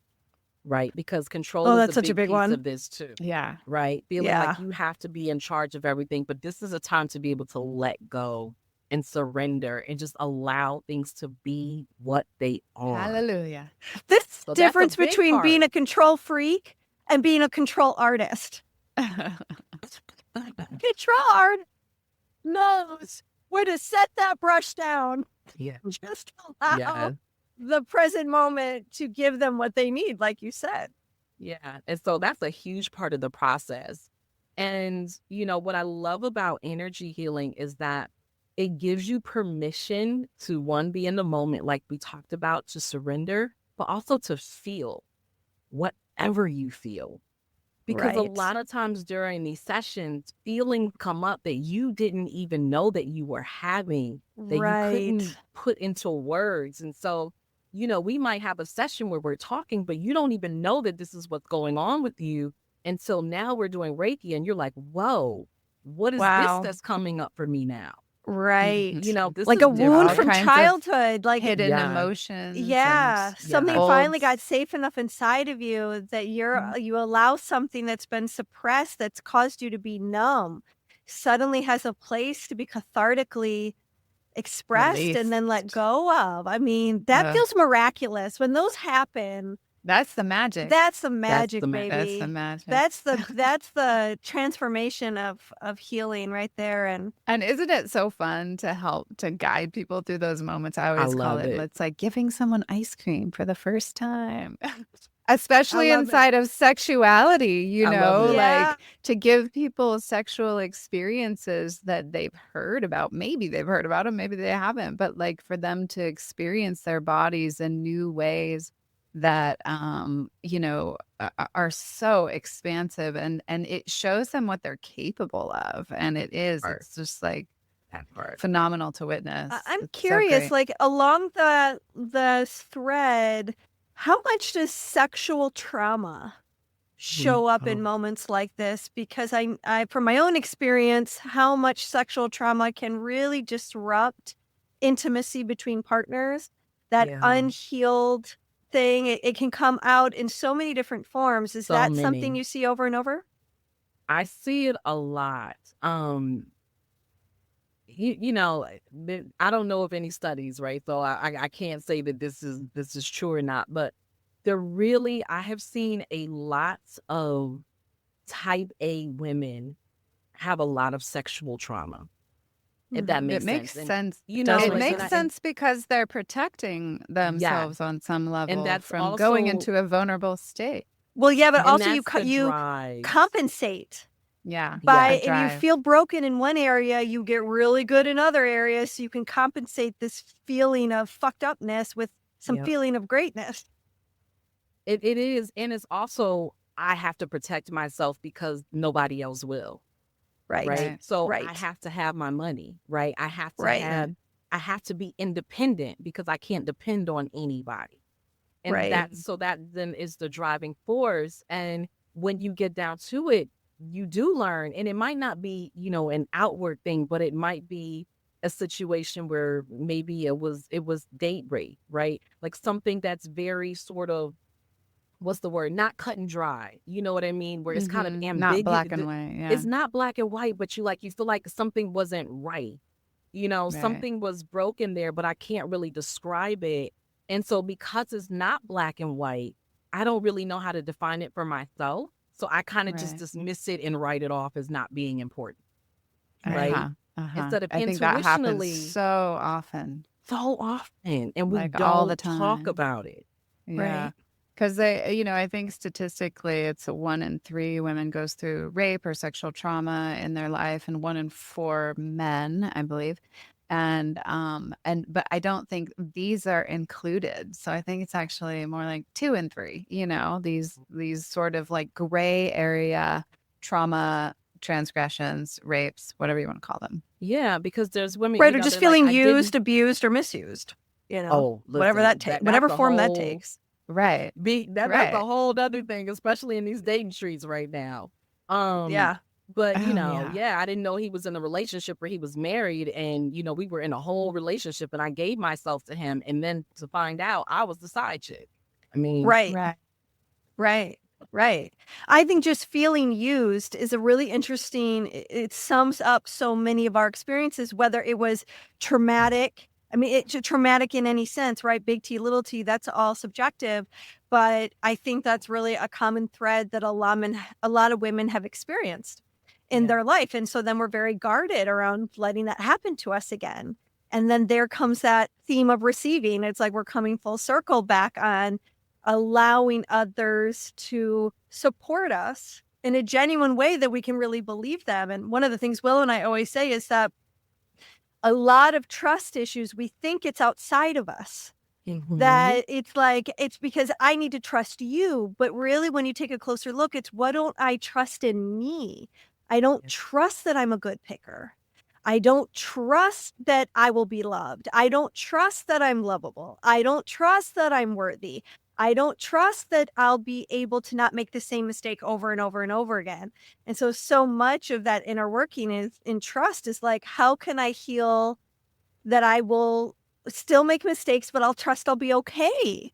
S4: right? Because control
S1: Oh,
S4: is
S1: that's
S4: a
S1: such a
S4: big
S1: big
S4: piece
S1: one.
S4: of this too,
S2: Yeah.
S4: right? Feeling
S1: Yeah.
S4: like you have to be in charge of everything, but this is a time to be able to let go and surrender and just allow things to be what they are.
S2: Hallelujah.
S1: This
S4: So that's a
S1: difference
S4: big
S1: between being
S4: part.
S1: a control freak and being a control artist. Control art knows where to set that brush down.
S4: Yeah.
S1: Just allow
S4: Yeah.
S1: the present moment to give them what they need, like you said.
S4: Yeah. And so that's a huge part of the process. And, what I love about energy healing is that it gives you permission to, one, be in the moment, like we talked about, to surrender, but also to feel whatever you feel. Because a
S1: Right.
S4: lot of times during these sessions, feelings come up that you didn't even know that you were having, that you couldn't
S1: Right.
S4: put into words. And so, we might have a session where we're talking, but you don't even know that this is what's going on with you until now we're doing Reiki and you're like, whoa, what is this
S2: Wow.
S4: that's coming up for me now?
S1: Right.
S4: This
S1: Like
S4: is
S1: a wound
S2: All
S1: from
S4: different.
S2: kinds of
S1: childhood. Like,
S2: hidden
S4: Yeah.
S2: emotions
S1: yeah,
S2: and
S1: something
S4: Yeah.
S1: finally
S2: holds.
S1: got safe enough inside of you that you allow something that's been suppressed, that's caused you to be numb, suddenly has a place to be cathartically expressed and
S2: Released.
S1: then let go of. I mean, that feels miraculous. When those happen,
S2: That's the magic.
S1: that's the
S4: That's
S1: magic,
S4: the
S2: That's the
S1: baby.
S2: magic.
S1: That's the transformation of healing right there. And
S2: And isn't it so fun to help to guide people through those moments? I always call
S4: love
S2: it,
S4: it.
S2: it's like giving someone ice cream for the first time.
S1: I
S2: Especially
S1: love it.
S2: inside of sexuality,
S4: I love it.
S1: Yeah.
S2: like to give people sexual experiences that they've heard about. Maybe they've heard about them, maybe they haven't, but like for them to experience their bodies in new ways that are so expansive and it shows them what they're capable of. And it's just like
S4: That part.
S2: phenomenal to witness.
S1: I'm
S2: It's so
S1: curious,
S2: great.
S1: like along the thread, how much does sexual trauma show up in moments like this? Because I from my own experience, how much sexual trauma can really disrupt intimacy between partners. That
S4: Yeah.
S1: unhealed thing, it can come out in so many different forms. Is
S4: So
S1: that something
S4: many.
S1: you see over and over?
S4: I see it a lot. I don't know of any studies, right? So I can't say that this is true or not, but I have seen a lot of type A women have a lot of sexual trauma, if that
S1: Mhm.
S2: It
S4: makes
S2: makes
S4: sense. And
S2: sense.
S4: you know,
S2: It
S4: and
S2: makes
S4: I-
S2: sense because they're protecting
S4: and yeah,
S2: themselves on some level
S4: that's
S2: from going
S4: also
S2: into a vulnerable state.
S1: Well, yeah, but
S4: and
S1: also you
S4: that's the
S1: you
S4: drive.
S1: compensate.
S2: Yeah.
S1: By
S4: Yeah.
S1: if you feel broken in one area, you get really good in other areas, so you can compensate this feeling of fucked upness with some
S4: Yep.
S1: feeling of greatness.
S4: It is, and it's also I have to protect myself because nobody else will.
S1: Right.
S2: Right.
S4: So I
S1: Right.
S4: have to have my money, right? I have to
S1: Right.
S4: have I have to be independent because I can't depend on anybody. And
S1: Right.
S4: that then is the driving force. And when you get down to it, you do learn. And it might not be, an outward thing, but it might be a situation where maybe it was date rape, right? Like something that's very sort of, what's the word? Not cut and dry. You know what I mean? Where it's kind of ambiguous.
S2: Not black and white. Yeah.
S4: It's not black and white, but you feel like something wasn't right.
S2: Right.
S4: Something was broken there, but I can't really describe it. And so because it's not black and white, I don't really know how to define it for myself. So I kind of just
S2: Right.
S4: dismiss it and write it off as not being important.
S2: Uh-huh.
S4: Right. instead of
S2: I think that happens
S4: intuitionally
S2: so often,
S4: so often, and we
S2: like all the
S4: don't talk
S2: time.
S4: about it.
S2: Yeah.
S1: Right.
S2: Because I think statistically it's 1 in 3 women goes through rape or sexual trauma in their life, and 1 in 4 men, I believe. But I don't think these are included. So I think it's actually more like 2 in 3, these sort of like gray area trauma, transgressions, rapes, whatever you want to call them.
S4: Yeah, because there's women,
S1: Right. Or just
S4: they're like,
S1: feeling
S4: I
S1: used,
S4: didn't.
S1: abused, or misused,
S4: Oh,
S1: whatever
S4: listen, that's
S1: whatever
S4: a
S1: form that
S4: whole
S1: takes.
S2: Right.
S4: that's a
S2: Right.
S4: whole other thing, especially in these dating streets right now. Um,
S1: Yeah.
S4: but
S2: Oh, yeah.
S4: yeah, I didn't know he was in a relationship or he was married, and we were in a whole relationship, and I gave myself to him, and then to find out I was the side chick. I mean,
S1: Right.
S2: Right.
S1: Right. Right. I think just feeling used is a really interesting, it sums up so many of our experiences, whether it was traumatic. I mean, it's traumatic in any sense, right? Big T, little t, that's all subjective. But I think that's really a common thread that a lot of women have experienced in
S2: Yeah.
S1: their life. And so then we're very guarded around letting that happen to us again. And then there comes that theme of receiving. It's like we're coming full circle back on allowing others to support us in a genuine way that we can really believe them. And one of the things Will and I always say is that a lot of trust issues, we think it's outside of us, that it's like, it's because I need to trust you. But really, when you take a closer look, it's what don't I trust in me? I don't trust that I'm a good picker. I don't trust that I will be loved. I don't trust that I'm lovable. I don't trust that I'm worthy. I don't trust that I'll be able to not make the same mistake over and over and over again. And so much of that inner working is in trust is like, how can I heal that I will still make mistakes, but I'll trust I'll be okay?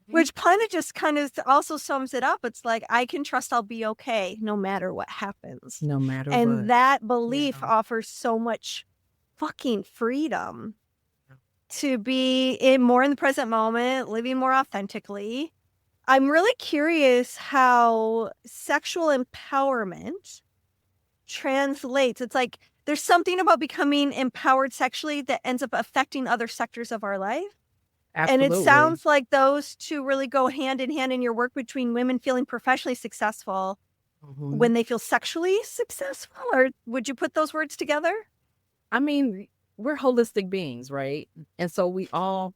S1: Which kind of also sums it up. It's like, I can trust I'll be okay no matter what happens.
S4: no matter
S1: And
S4: what.
S1: that belief
S4: Yeah.
S1: offers so much fucking freedom to be more in the present moment, living more authentically. I'm really curious how sexual empowerment translates. It's like there's something about becoming empowered sexually that ends up affecting other sectors of our life. And it
S4: Absolutely.
S1: sounds like those two really go hand in hand in your work between women feeling professionally successful when they feel sexually successful. Or would you put those words together?
S4: I mean, we're holistic beings, right? And so we all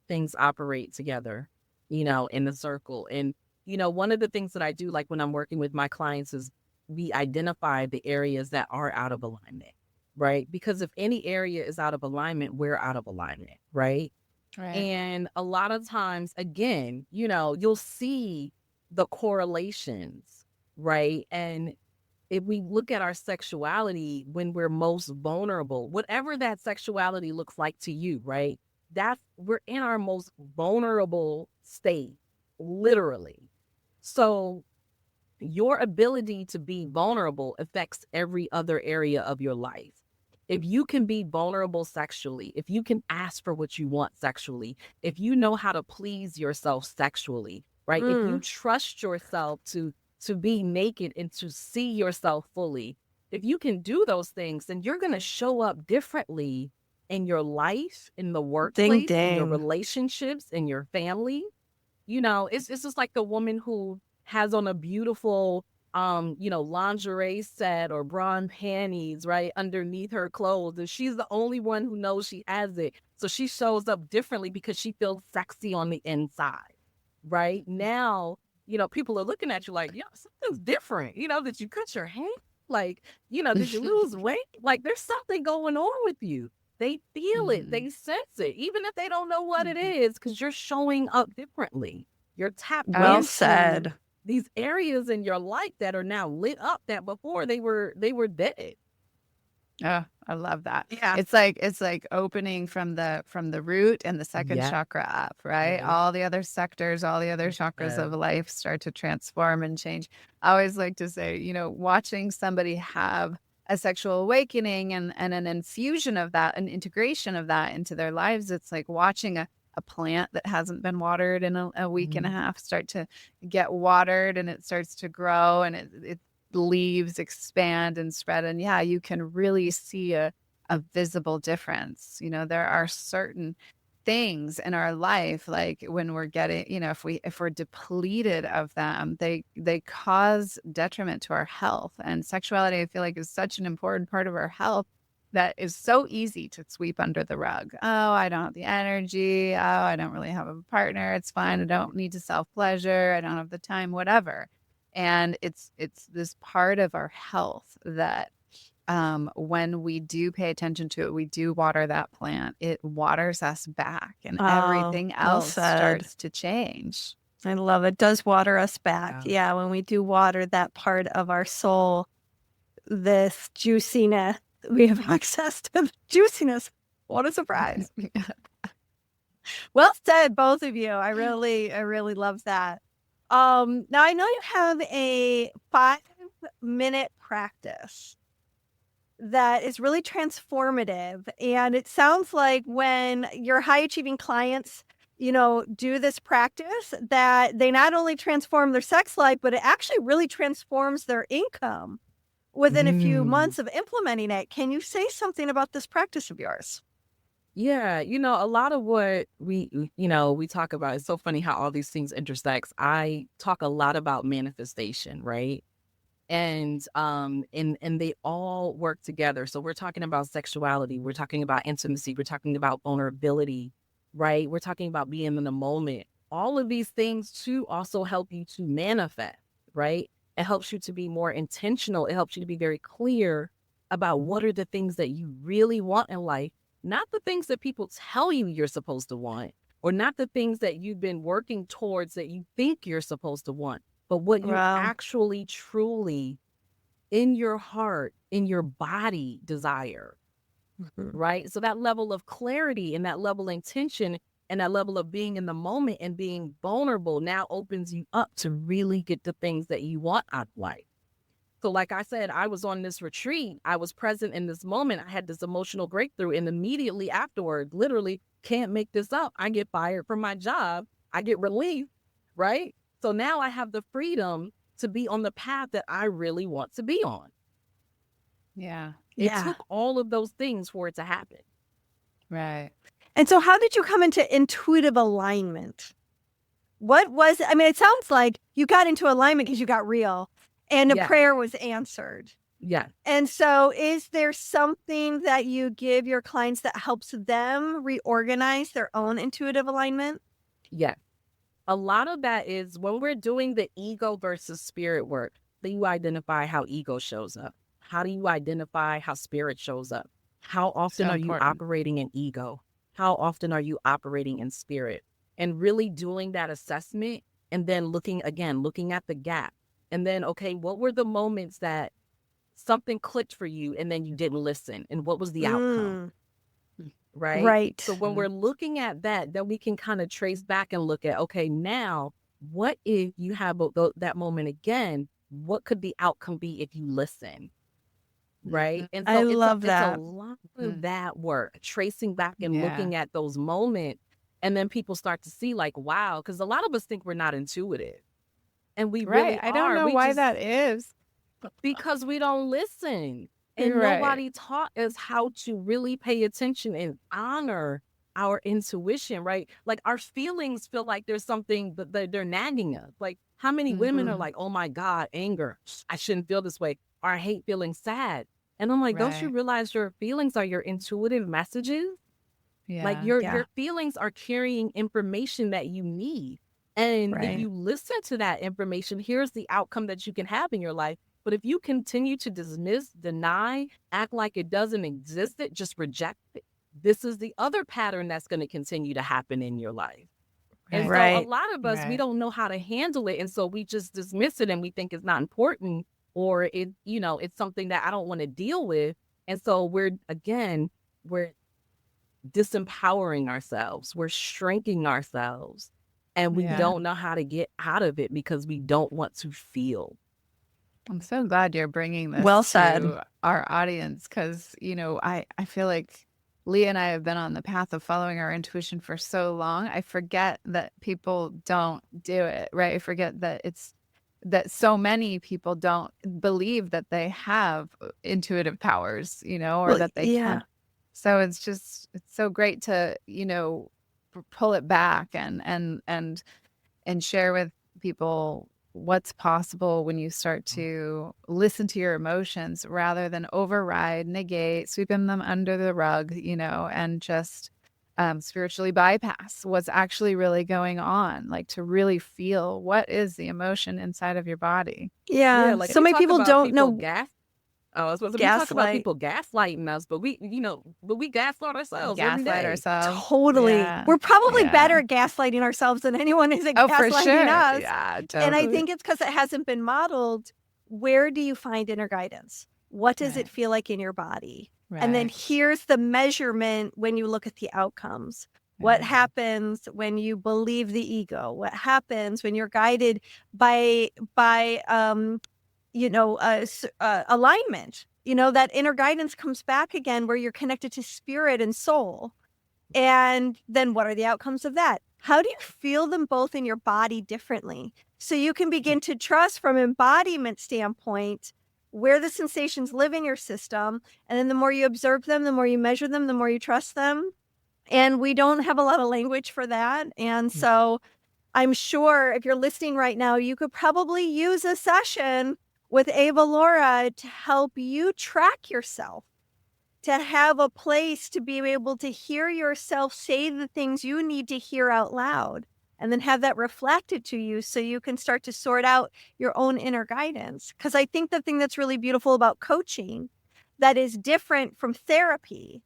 S4: things operate together, in the circle. And, one of the things that I do, like when I'm working with my clients, is we identify the areas that are out of alignment, right? Because if any area is out of alignment, we're out of alignment, right?
S2: Right.
S4: And a lot of times, again, you'll see the correlations, right? And if we look at our sexuality when we're most vulnerable, whatever that sexuality looks like to you, right? We're in our most vulnerable state, literally. So your ability to be vulnerable affects every other area of your life. If you can be vulnerable sexually, if you can ask for what you want sexually, if you know how to please yourself sexually, right? If you trust yourself to be naked and to see yourself fully, if you can do those things, then you're going to show up differently in your life, in the workplace, in your relationships, in your family. It's just like the woman who has on a beautiful lingerie set or bra and panties, right, underneath her clothes. And she's the only one who knows she has it. So she shows up differently because she feels sexy on the inside, right? Now, people are looking at you like, something's different, did you cut your hair? Like, did you lose weight? Like, there's something going on with you. They feel it. They sense it, even if they don't know what it is, because you're showing up differently. You're tapped
S1: Well
S4: into
S1: said.
S4: these areas in your life that are now lit up that before they were dead.
S2: Oh, I love that.
S1: Yeah.
S2: It's like opening from the root and the second
S4: Yeah.
S2: chakra up, right?
S4: Right.
S2: All the other sectors, all the other chakras of life start to transform and change. I always like to say, watching somebody have a sexual awakening and an infusion of that, an integration of that into their lives, it's like watching a plant that hasn't been watered in a week and a half start to get watered, and it starts to grow, and leaves expand and spread. And yeah, you can really see a visible difference. There are certain things in our life, like when we're getting, if we're depleted of them, they cause detriment to our health. And sexuality, I feel like, is such an important part of our health that is so easy to sweep under the rug. Oh, I don't have the energy. Oh, I don't really have a partner. It's fine. I don't need to self-pleasure. I don't have the time, whatever. And it's this part of our health that when we do pay attention to it, we do water that plant, it waters us back, and everything
S1: well
S2: else
S1: said.
S2: starts to change.
S1: I love it. Does water us back.
S4: Yeah.
S1: Yeah, when we do water that part of our soul, this juiciness, we have access to the juiciness. What a surprise. Well said, both of you. I really love that. Now I know you have a 5-minute practice that is really transformative. And it sounds like when your high achieving clients, do this practice, that they not only transform their sex life, but it actually really transforms their income within a few months of implementing it. Can you say something about this practice of yours?
S4: Yeah, a lot of what we talk about, it's so funny how all these things intersect. I talk a lot about manifestation, right? And they all work together. So we're talking about sexuality, we're talking about intimacy, we're talking about vulnerability, right? We're talking about being in the moment. All of these things too also help you to manifest, right? It helps you to be more intentional. It helps you to be very clear about what are the things that you really want in life, not the things that people tell you you're supposed to want, or not the things that you've been working towards that you think you're supposed to want, but what you
S1: Wow.
S4: actually truly in your heart, in your body desire, right? So that level of clarity and that level of intention and that level of being in the moment and being vulnerable now opens you up to really get the things that you want out of life. So like I said, I was on this retreat. I was present in this moment. I had this emotional breakthrough, and immediately afterward, literally can't make this up, I get fired from my job. I get relief, right? So now I have the freedom to be on the path that I really want to be on.
S2: Yeah.
S4: It took all of those things for it to happen.
S2: Right.
S1: And so how did you come into intuitive alignment? What was it? I mean, it sounds like you got into alignment because you got real and a
S4: Yeah.
S1: prayer was answered.
S4: Yeah.
S1: And so is there something that you give your clients that helps them reorganize their own intuitive alignment?
S4: Yeah. A lot of that is when we're doing the ego versus spirit work, then you identify how ego shows up. How do you identify how spirit shows up? How often
S2: So
S4: are you
S2: important.
S4: operating in ego? How often are you operating in spirit? And really doing that assessment and then looking at the gap. And then, okay, what were the moments that something clicked for you and then you didn't listen? And what was the outcome? Right?
S1: Right.
S4: So when we're looking at that, then we can kind of trace back and look at, okay, now what if you have that moment again? What could the outcome be if you listen? Right. And so
S1: I
S4: it's
S1: love
S4: it's
S1: that.
S4: a lot of that work, tracing back and
S2: Yeah.
S4: looking at those moments. And then people start to see like, wow, because a lot of us think we're not intuitive. And we
S2: Right.
S4: really
S2: I don't
S4: are.
S2: know
S4: We
S2: why
S4: just,
S2: that is.
S4: because we don't listen. And
S2: Right.
S4: nobody taught us how to really pay attention and honor our intuition, right? Like our feelings feel like there's something, but they're nagging us. Like how many women are like, oh my God, anger, I shouldn't feel this way, or I hate feeling sad. And I'm like, don't you
S2: Right.
S4: realize your feelings are your intuitive messages? Like
S2: Yeah.
S1: Yeah.
S4: your feelings are carrying information that you need. And if
S1: Right.
S4: you listen to that information, here's the outcome that you can have in your life. But if you continue to dismiss, deny, act like it doesn't exist, just reject it, this is the other pattern that's going to continue to happen in your life. And so a
S1: Right.
S4: lot of us, we don't know how to handle it. And so we just dismiss it and we think it's not important, or it's something that I don't want to deal with. And so we're disempowering ourselves. We're shrinking ourselves, and we
S2: Yeah.
S4: don't know how to get out of it because we don't want to feel.
S2: I'm so glad you're bringing this
S1: Well said.
S2: to our audience because, I feel like Leah and I have been on the path of following our intuition for so long. I forget that people don't do it, right? I forget that it's that so many people don't believe that they have intuitive powers, or
S1: Well,
S2: that they
S1: yeah.
S2: can. So it's so great to, pull it back and share with people what's possible when you start to listen to your emotions rather than override, negate, sweeping them under the rug, and just spiritually bypass what's actually really going on, like to really feel what is the emotion inside of your body.
S4: Yeah,
S1: Yeah.
S4: like
S1: So
S4: we
S1: many
S4: talk
S1: people
S4: about
S1: don't
S4: people
S1: know
S4: I was supposed to we talk about
S1: gaslight.
S4: people gaslighting us, but we gaslight ourselves every
S2: Gaslight
S4: day.
S2: ourselves.
S1: Totally.
S2: Yeah.
S1: We're probably
S2: Yeah.
S1: better at gaslighting ourselves than anyone is at
S2: Oh, for
S1: gaslighting
S2: sure.
S1: us.
S2: Yeah,
S1: And I
S2: totally.
S1: think it's because it hasn't been modeled. Where do you find inner guidance? What does it
S2: Right.
S1: feel like in your body? And then
S2: Right.
S1: here's the measurement when you look at the outcomes. What
S2: Yeah.
S1: happens when you believe the ego? What happens when you're guided by alignment? That inner guidance comes back again where you're connected to spirit and soul. And then what are the outcomes of that? How do you feel them both in your body differently? So you can begin to trust from embodiment standpoint where the sensations live in your system. And then the more you observe them, the more you measure them, the more you trust them. And we don't have a lot of language for that. And so I'm sure if you're listening right now, you could probably use a session with Avalaura to help you track yourself, to have a place to be able to hear yourself say the things you need to hear out loud, and then have that reflected to you so you can start to sort out your own inner guidance. Because I think the thing that's really beautiful about coaching that is different from therapy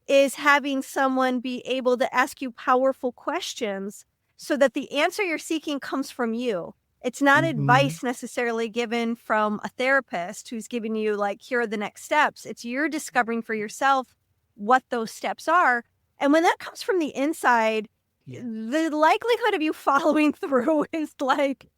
S1: is having someone be able to ask you powerful questions so that the answer you're seeking comes from you. It's not advice necessarily given from a therapist who's giving you like, here are the next steps. It's you're discovering for yourself what those steps are. And when that comes from the inside, the likelihood of you following through is like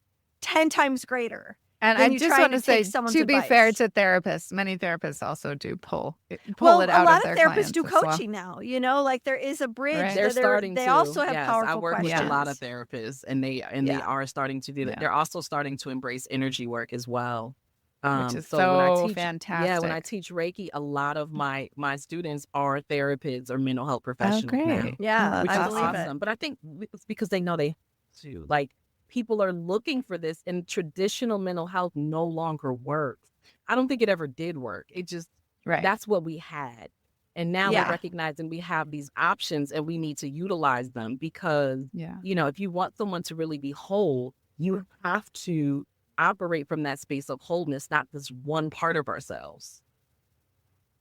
S1: 10 times greater.
S2: And
S1: than
S2: I
S1: you
S2: just
S1: trying
S2: want
S1: to
S2: to say,
S1: take someone's
S2: to be fair
S1: advice.
S2: to therapists, many therapists also do pull
S1: Well,
S2: it
S1: a
S2: out
S1: lot
S2: of their
S1: of therapists
S2: clients
S1: do
S2: as well.
S1: coaching now, like there is a bridge.
S2: Right.
S4: They're starting
S1: They
S4: to.
S1: also have
S4: Yes, I
S1: powerful
S4: work
S1: questions.
S4: with a lot of therapists, and they
S1: Yeah.
S4: are starting to do that.
S2: Yeah.
S4: They're also starting to embrace energy work as well.
S2: Which is
S4: So when I
S2: so
S4: teach,
S2: fantastic.
S4: when I teach Reiki, a lot of my students are therapists or mental health
S2: Oh,
S4: professionals now,
S2: great.
S1: Yeah,
S4: which
S1: I
S4: is
S1: believe
S4: awesome. But I think it's because they know they have to. Like, people are looking for this, and traditional mental health no longer works. I don't think it ever did work. It just
S2: Right.
S4: that's what we had. And now
S1: Yeah.
S4: we're recognizing we have these options and we need to utilize them because,
S2: Yeah.
S4: if you want someone to really be whole, you have to operate from that space of wholeness, not this one part of ourselves.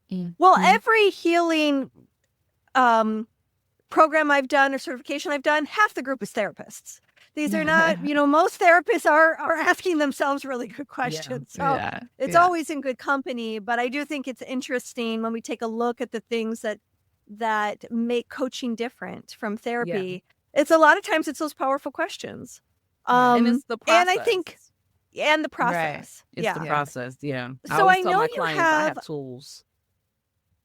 S1: Well,
S2: Mhm.
S1: every healing program I've done or certification I've done, half the group is therapists. These are not, most therapists are asking themselves really good questions. So
S2: Yeah.
S1: it's
S2: Yeah.
S1: always in good company. But I do think it's interesting when we take a look at the things that make coaching different from therapy. It's a lot of times it's those powerful questions.
S4: And it's the process.
S1: And I think, and the process.
S4: It's
S1: Yeah.
S4: the process. Yeah.
S1: So
S4: always
S1: I
S4: tell
S1: know
S4: my
S1: you
S4: clients I
S1: have-
S4: have tools.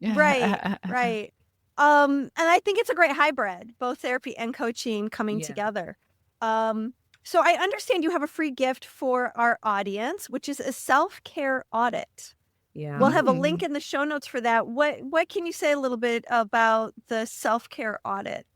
S1: Right, right. And I think it's a great hybrid, both therapy and coaching coming
S4: Yeah.
S1: together. So I understand you have a free gift for our audience, which is a self-care audit.
S4: Yeah.
S1: We'll have a link in the show notes for that. What can you say a little bit about the self-care audit?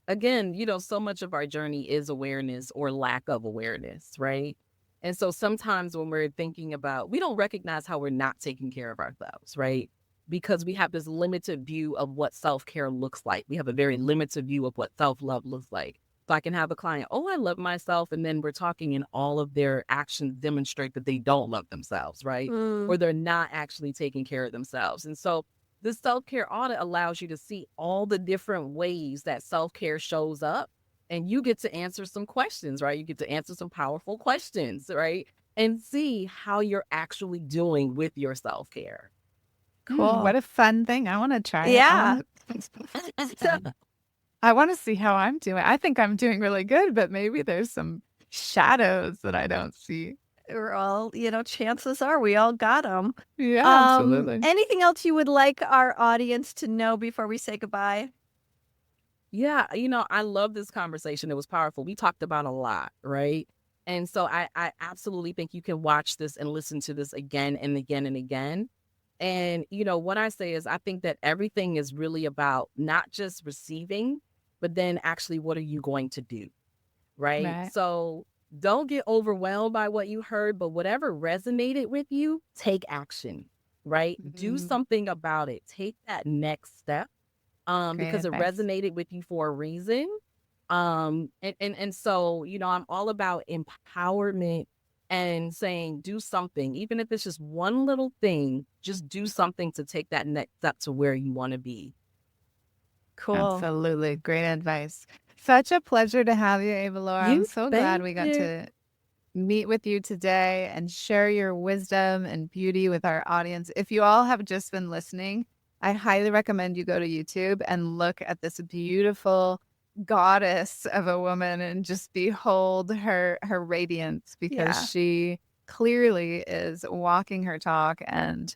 S4: Again, so much of our journey is awareness or lack of awareness, right? And so sometimes when we're thinking about, we don't recognize how we're not taking care of ourselves, right? Because we have this limited view of what self-care looks like. We have a very limited view of what self-love looks like. So I can have a client, oh, I love myself. And then we're talking and all of their actions demonstrate that they don't love themselves, right? Or they're not actually taking care of themselves. And so the self-care audit allows you to see all the different ways that self-care shows up, and you get to answer some questions, right? You get to answer some powerful questions, right? And see how you're actually doing with your self-care.
S2: Cool. What a fun thing. I want to try
S1: Yeah.
S2: it. I want to see how I'm doing. I think I'm doing really good, but maybe there's some shadows that I don't see.
S1: We're all, chances are we all got them.
S2: Yeah, absolutely.
S1: Anything else you would like our audience to know before we say goodbye?
S4: Yeah, I love this conversation. It was powerful. We talked about a lot, right? And so I absolutely think you can watch this and listen to this again and again and again. And, what I say is I think that everything is really about not just receiving, but then actually what are you going to do? Right.
S2: Right.
S4: So don't get overwhelmed by what you heard, but whatever resonated with you, take action. Right. Do
S2: Mhm.
S4: something about it. Take that next step
S2: Great
S4: because it
S2: advice.
S4: resonated with you for a reason. And so, I'm all about empowerment and saying, do something, even if it's just one little thing, just do something to take that next step to where you want to be.
S1: Cool.
S2: Absolutely. Great advice. Such a pleasure to have you, Avalaura. I'm so glad we got to meet with you today and share your wisdom and beauty with our audience. If you all have just been listening, I highly recommend you go to YouTube and look at this beautiful goddess of a woman and just behold her radiance, because
S1: Yeah.
S2: she clearly is walking her talk and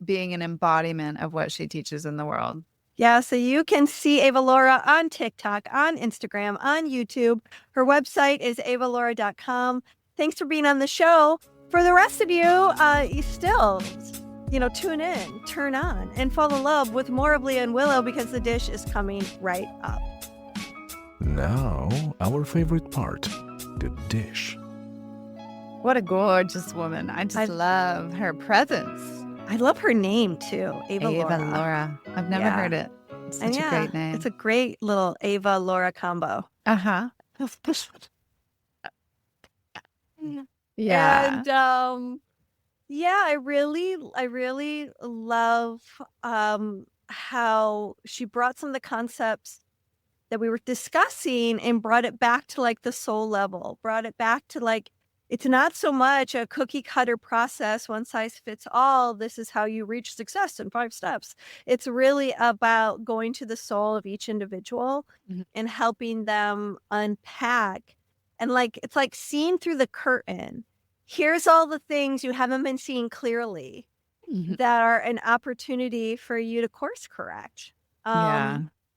S2: being an embodiment of what she teaches in the world.
S1: Yeah, so you can see Avalaura on TikTok, on Instagram, on YouTube. Her website is avalaura.com. Thanks for being on the show. For the rest of you still, tune in, turn on, and fall in love with more of Leah and Willow, because the dish is coming right up.
S3: Now, our favorite part, the dish.
S2: What a gorgeous woman. I just love her presence.
S1: I love her name too, Avalaura.
S2: Avalaura. I've never heard it. It's such a great name.
S1: It's a great little Ava-Laura combo.
S2: Uh-huh. Yeah.
S1: And I really love how she brought some of the concepts that we were discussing and brought it back to like the soul level, brought it back to like, it's not so much a cookie cutter process, one size fits all. This is how you reach success in 5 steps. It's really about going to the soul of each individual and helping them unpack. And it's like seeing through the curtain. Here's all the things you haven't been seeing clearly that are an opportunity for you to course correct.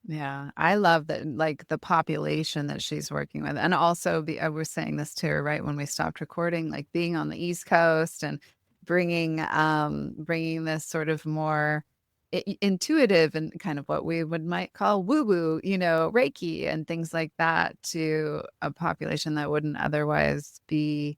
S2: Yeah. I love that, like the population that she's working with. And also I was saying this to her right when we stopped recording, like being on the East Coast and bringing this sort of more intuitive and kind of what we might call woo-woo, Reiki and things like that to a population that wouldn't otherwise be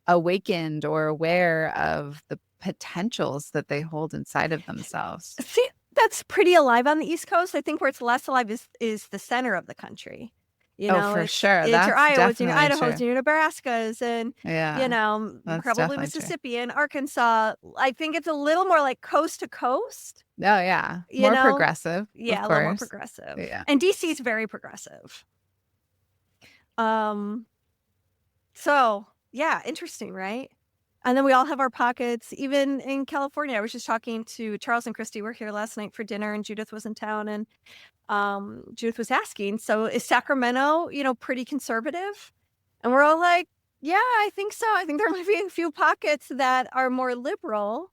S2: awakened or aware of the potentials that they hold inside of themselves.
S1: See, that's pretty alive on the East Coast. I think where it's less alive is the center of the country.
S2: For sure.
S1: It's
S2: That's
S1: your Iowas, and your
S2: definitely
S1: Idahos, and
S2: true.
S1: your Nebraskas, and
S2: That's
S1: probably
S2: definitely
S1: Mississippi and Arkansas. I think it's a little more like coast to coast.
S2: Oh yeah,
S1: You
S2: more
S1: know?
S2: progressive.
S1: Yeah,
S2: of
S1: a little more
S2: course.
S1: progressive.
S2: Yeah.
S1: And DC is very progressive. So yeah, interesting, right? And then we all have our pockets, even in California. I was just talking to Charles and Christy. Were here last night for dinner, and Judith was in town, and Judith was asking, so is Sacramento, pretty conservative? And we're all like, yeah, I think so. I think there might be a few pockets that are more liberal.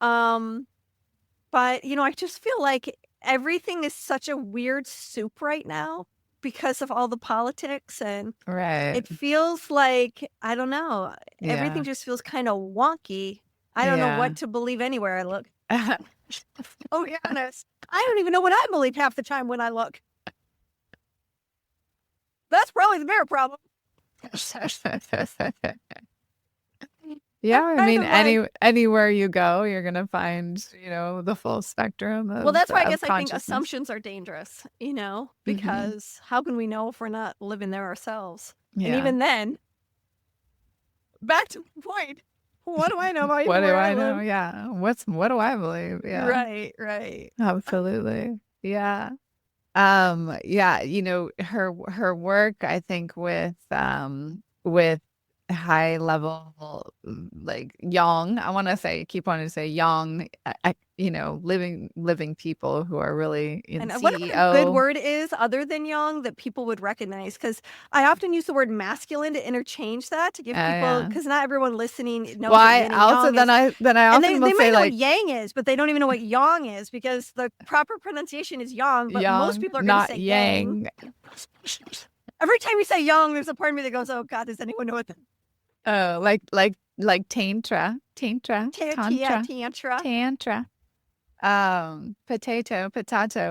S1: But, I just feel like everything is such a weird soup right now because of all the politics, and
S2: Right.
S1: it feels like, I don't know, everything
S2: Yeah.
S1: just feels kind of wonky. I don't know what to believe anywhere I look. Oh, yeah, honest. I don't even know what I believe half the time when I look. That's probably the bigger problem.
S2: Yeah, I
S1: kind
S2: mean,
S1: of like-
S2: anywhere you go, you're gonna find, the full spectrum of
S1: Well, that's why I
S2: of
S1: guess I think
S2: consciousness.
S1: assumptions are dangerous, because how can we know if we're not living there ourselves?
S2: Yeah.
S1: And even then, back to the point, what do I know about
S2: What do
S1: where
S2: I know?
S1: live?
S2: Yeah. What do I believe? Yeah.
S1: Right.
S2: Absolutely. Yeah. Her work, I think, with high level, like young, keep wanting to say young, living people who are really in
S1: And
S2: CEO.
S1: what a good word is other than young that people would recognize, because I often use the word masculine to interchange that to give people, because not everyone listening knows
S2: Well,
S1: what
S2: I
S1: yin and
S2: also
S1: yang
S2: then
S1: is.
S2: I
S1: And
S2: often
S1: they
S2: will
S1: might
S2: say
S1: know
S2: like
S1: what yang is, but they don't even know what yang is, because the proper pronunciation is yang, but most
S2: young,
S1: people are going to
S2: not
S1: say yang.
S2: yang.
S1: Every time you say young, there's a part of me that goes, "Oh God, does anyone know what the
S2: Oh, like tantra, tantra, tantra,
S1: tantra?"
S2: tantra. Potato.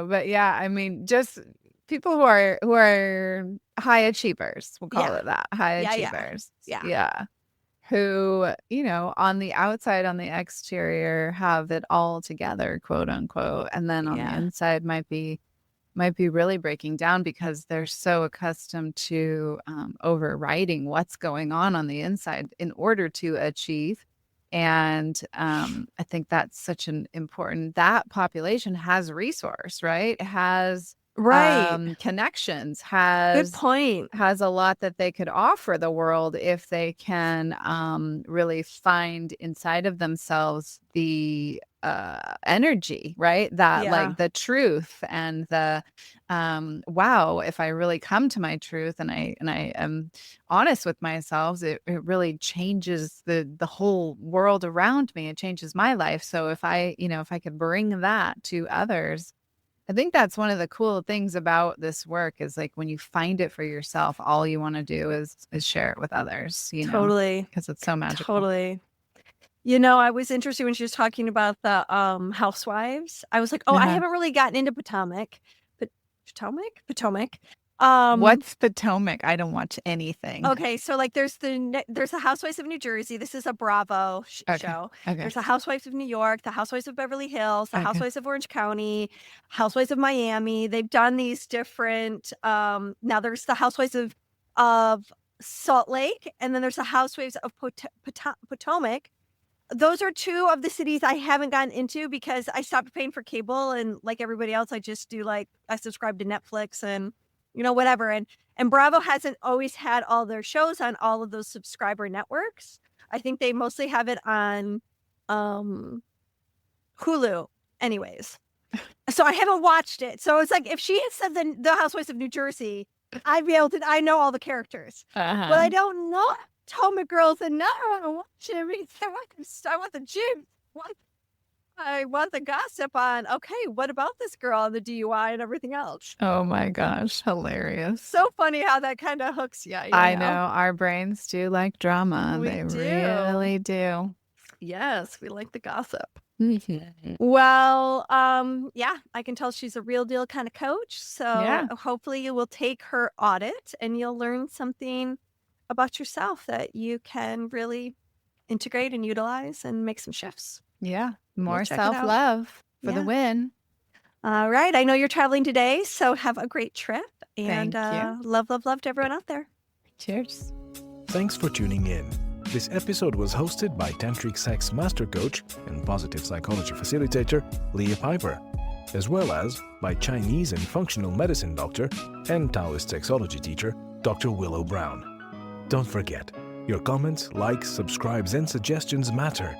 S2: But yeah, I mean, just people who are high achievers, we'll call
S1: Yeah.
S2: it that. High
S1: Yeah,
S2: achievers.
S1: yeah.
S2: Yeah. Who, on the outside, on the exterior, have it all together, quote unquote. And then on the inside might be really breaking down because they're so accustomed to overriding what's going on the inside in order to achieve. And I think that's such an important, that population has resource, right? Has connections,
S1: Good point.
S2: has a lot that they could offer the world if they can really find inside of themselves the energy, right? That like the truth and the wow, if I really come to my truth and I am honest with myself, it really changes the whole world around me. It changes my life. So if I could bring that to others, I think that's one of the cool things about this work is like when you find it for yourself, all you want to do is share it with others,
S1: Totally.
S2: because it's so magical.
S1: Totally. I was interested when she was talking about the housewives. I was like, I haven't really gotten into Potomac. Potomac.
S2: What's Potomac? I don't watch anything.
S1: Okay, so like there's the Housewives of New Jersey. This is a Bravo show.
S2: Okay.
S1: There's the Housewives of New York, the Housewives of Beverly Hills, the Housewives of Orange County, Housewives of Miami. They've done these different. Now there's the Housewives of Salt Lake, and then there's the Housewives of Potomac. Those are two of the cities I haven't gotten into because I stopped paying for cable, and like everybody else, I just do I subscribe to Netflix and whatever. And Bravo hasn't always had all their shows on all of those subscriber networks. I think they mostly have it on Hulu anyways. So I haven't watched it. So it's like if she had said the Housewives of New Jersey, I'd be able to, I know all the characters. But I don't know Potomac girls, and now I want to watch it. I want the juice. I want the gossip on, okay, what about this girl and the DUI and everything else?
S2: Oh my gosh, hilarious.
S1: So funny how that kind of hooks you.
S2: I know. Our brains do like drama. They really do.
S1: Yes, we like the gossip.
S2: Mm-hmm.
S1: Well, I can tell she's a real deal kind of coach. So hopefully you will take her audit and you'll learn something about yourself that you can really integrate and utilize and make some shifts.
S2: Yeah. More self-love for the win.
S1: All right. I know you're traveling today, so have a great trip. And
S2: Thank you.
S1: Love to everyone out there.
S2: Cheers.
S3: Thanks for tuning in. This episode was hosted by Tantric Sex Master Coach and Positive Psychology Facilitator Leah Piper, as well as by Chinese and Functional Medicine Doctor and Taoist Sexology Teacher Dr. Willow Brown. Don't forget, your comments, likes, subscribes, and suggestions matter.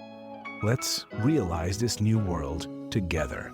S3: Let's realize this new world together.